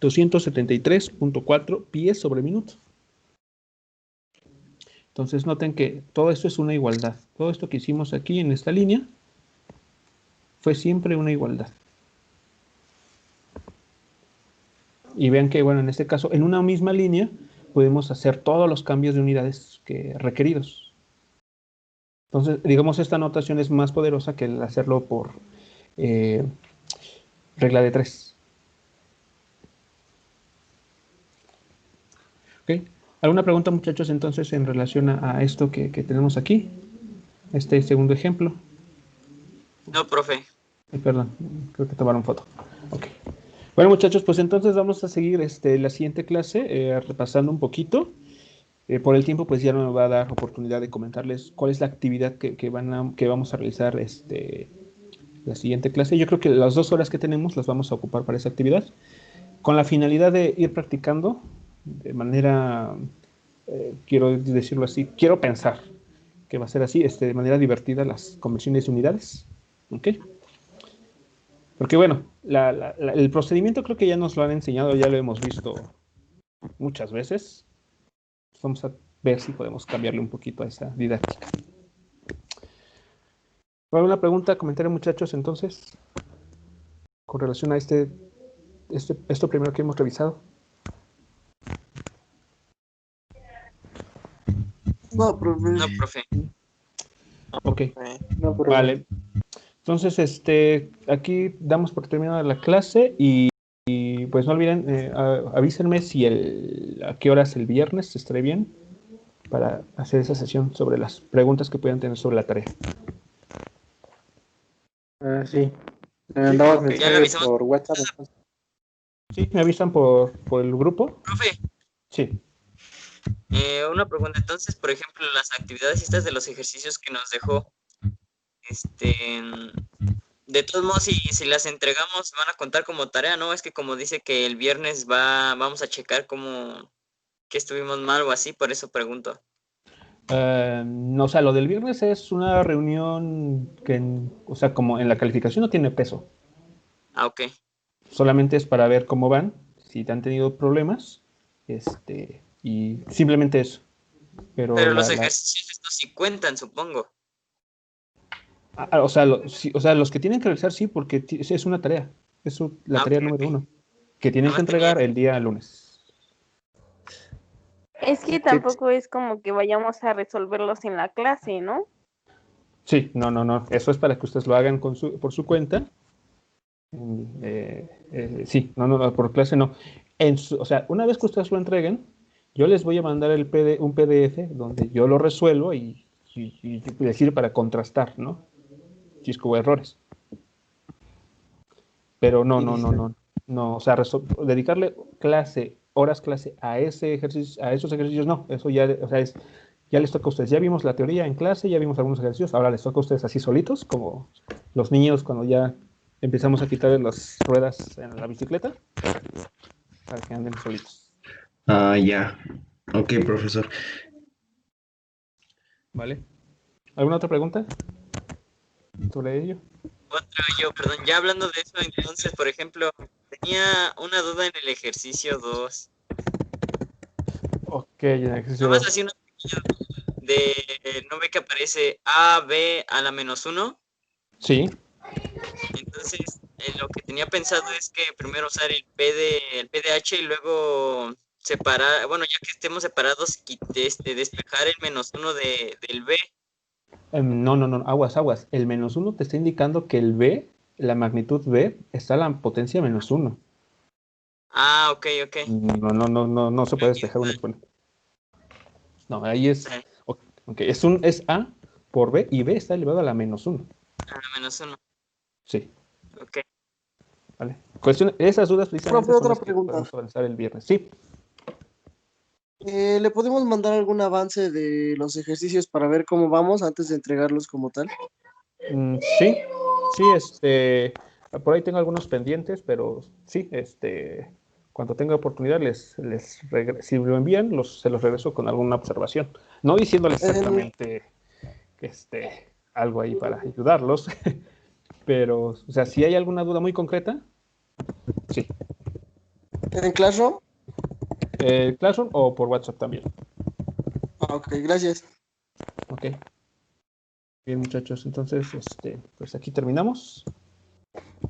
Speaker 1: 273.4 pies sobre minuto. Entonces, noten que todo esto es una igualdad. Todo esto que hicimos aquí en esta línea fue siempre una igualdad. Y vean que, bueno, en este caso, en una misma línea, podemos hacer todos los cambios de unidades requeridos. Entonces, digamos, esta notación es más poderosa que el hacerlo por regla de 3. ¿Ok? ¿Alguna pregunta, muchachos, entonces, en relación a esto que tenemos aquí? este segundo ejemplo.
Speaker 13: No, profe.
Speaker 1: Perdón, creo que tomaron foto. Ok. Bueno, muchachos, pues entonces vamos a seguir la siguiente clase repasando un poquito. Por el tiempo, pues ya no me va a dar oportunidad de comentarles cuál es la actividad que vamos a realizar la siguiente clase. Yo creo que las 2 horas que tenemos las vamos a ocupar para esa actividad, con la finalidad de ir practicando de manera, quiero decirlo así, quiero pensar que va a ser así, de manera divertida las conversiones de unidades. ¿Ok? Porque bueno, el procedimiento creo que ya nos lo han enseñado, ya lo hemos visto muchas veces. Vamos a ver si podemos cambiarle un poquito a esa didáctica. ¿Alguna pregunta, comentario, muchachos, entonces? Con relación a esto primero que hemos revisado.
Speaker 8: No, profe.
Speaker 13: No, profe.
Speaker 1: Ok.
Speaker 8: No, profe.
Speaker 1: Vale. Entonces, aquí damos por terminada la clase y pues no olviden, avísenme si a qué horas el viernes estaré bien para hacer esa sesión sobre las preguntas que puedan tener sobre la tarea.
Speaker 8: Sí. Me mandabas
Speaker 13: Ya le
Speaker 8: mensajes
Speaker 13: avisamos.
Speaker 8: por WhatsApp.
Speaker 1: Sí, me avisan por el grupo.
Speaker 13: Profe,
Speaker 1: Sí.
Speaker 13: una pregunta. Entonces, por ejemplo, las actividades estas de los ejercicios que nos dejó, de todos modos, si las entregamos, van a contar como tarea, ¿no? Es que como dice que el viernes vamos a checar que estuvimos mal o así, por eso pregunto.
Speaker 1: No, o sea, lo del viernes es una reunión que, o sea, como en la calificación no tiene peso.
Speaker 13: Ah, ok.
Speaker 1: Solamente es para ver cómo van, si te han tenido problemas, y simplemente eso. Pero
Speaker 13: los ejercicios estos sí cuentan, supongo.
Speaker 1: O sea, los que tienen que realizar sí, porque es una tarea. Es la tarea número 1, que tienen que entregar el día lunes.
Speaker 14: Es que tampoco es como que vayamos a resolverlos en la clase, ¿no?
Speaker 1: Sí, no. Eso es para que ustedes lo hagan por su cuenta. Sí, no, por clase no. O sea, una vez que ustedes lo entreguen, yo les voy a mandar un PDF donde yo lo resuelvo y decir para contrastar, ¿no? Si es que hubo errores. Pero no, o sea, dedicarle horas clase a esos ejercicios, no, eso ya, o sea, ya les toca a ustedes. Ya vimos la teoría en clase, ya vimos algunos ejercicios, ahora les toca a ustedes así solitos, como los niños cuando ya empezamos a quitarles las ruedas en la bicicleta, para que anden solitos.
Speaker 15: Ah, ya. Ok, profesor.
Speaker 1: ¿Vale? ¿Alguna otra pregunta sobre ello?
Speaker 13: Perdón, ya hablando de eso, entonces, por ejemplo, tenía una duda en el ejercicio 2.
Speaker 1: Ok, en el ejercicio 2.
Speaker 13: Nada más así una pequeña ¿no ve que aparece A, B a la -1?
Speaker 1: Sí.
Speaker 13: Entonces, lo que tenía pensado es que primero usar el PDH y luego separar, bueno, ya que estemos separados, despejar el -1 del B.
Speaker 1: No, aguas. El -1 te está indicando que el B, la magnitud B, está a la potencia -1.
Speaker 13: Ah, ok.
Speaker 1: No se puede despejar un exponente. No, ahí es. Ok, es A por B y B está elevado a la -1.
Speaker 13: A la -1.
Speaker 1: Sí.
Speaker 13: Ok.
Speaker 1: Vale. Esas dudas precisamente
Speaker 8: Profe,
Speaker 1: son
Speaker 8: otra
Speaker 1: las que
Speaker 8: pregunta.
Speaker 1: podemos avanzar el viernes. Sí.
Speaker 8: ¿Le podemos mandar algún avance de los ejercicios para ver cómo vamos antes de entregarlos como tal?
Speaker 1: Sí, por ahí tengo algunos pendientes, pero sí, cuando tenga oportunidad si lo envían, se los regreso con alguna observación. No diciéndoles exactamente algo ahí para ayudarlos, pero, o sea, si hay alguna duda muy concreta, sí.
Speaker 8: ¿En Classroom?
Speaker 1: Classroom o por WhatsApp también.
Speaker 8: Ok, gracias.
Speaker 1: Ok. Bien, muchachos, entonces, pues aquí terminamos.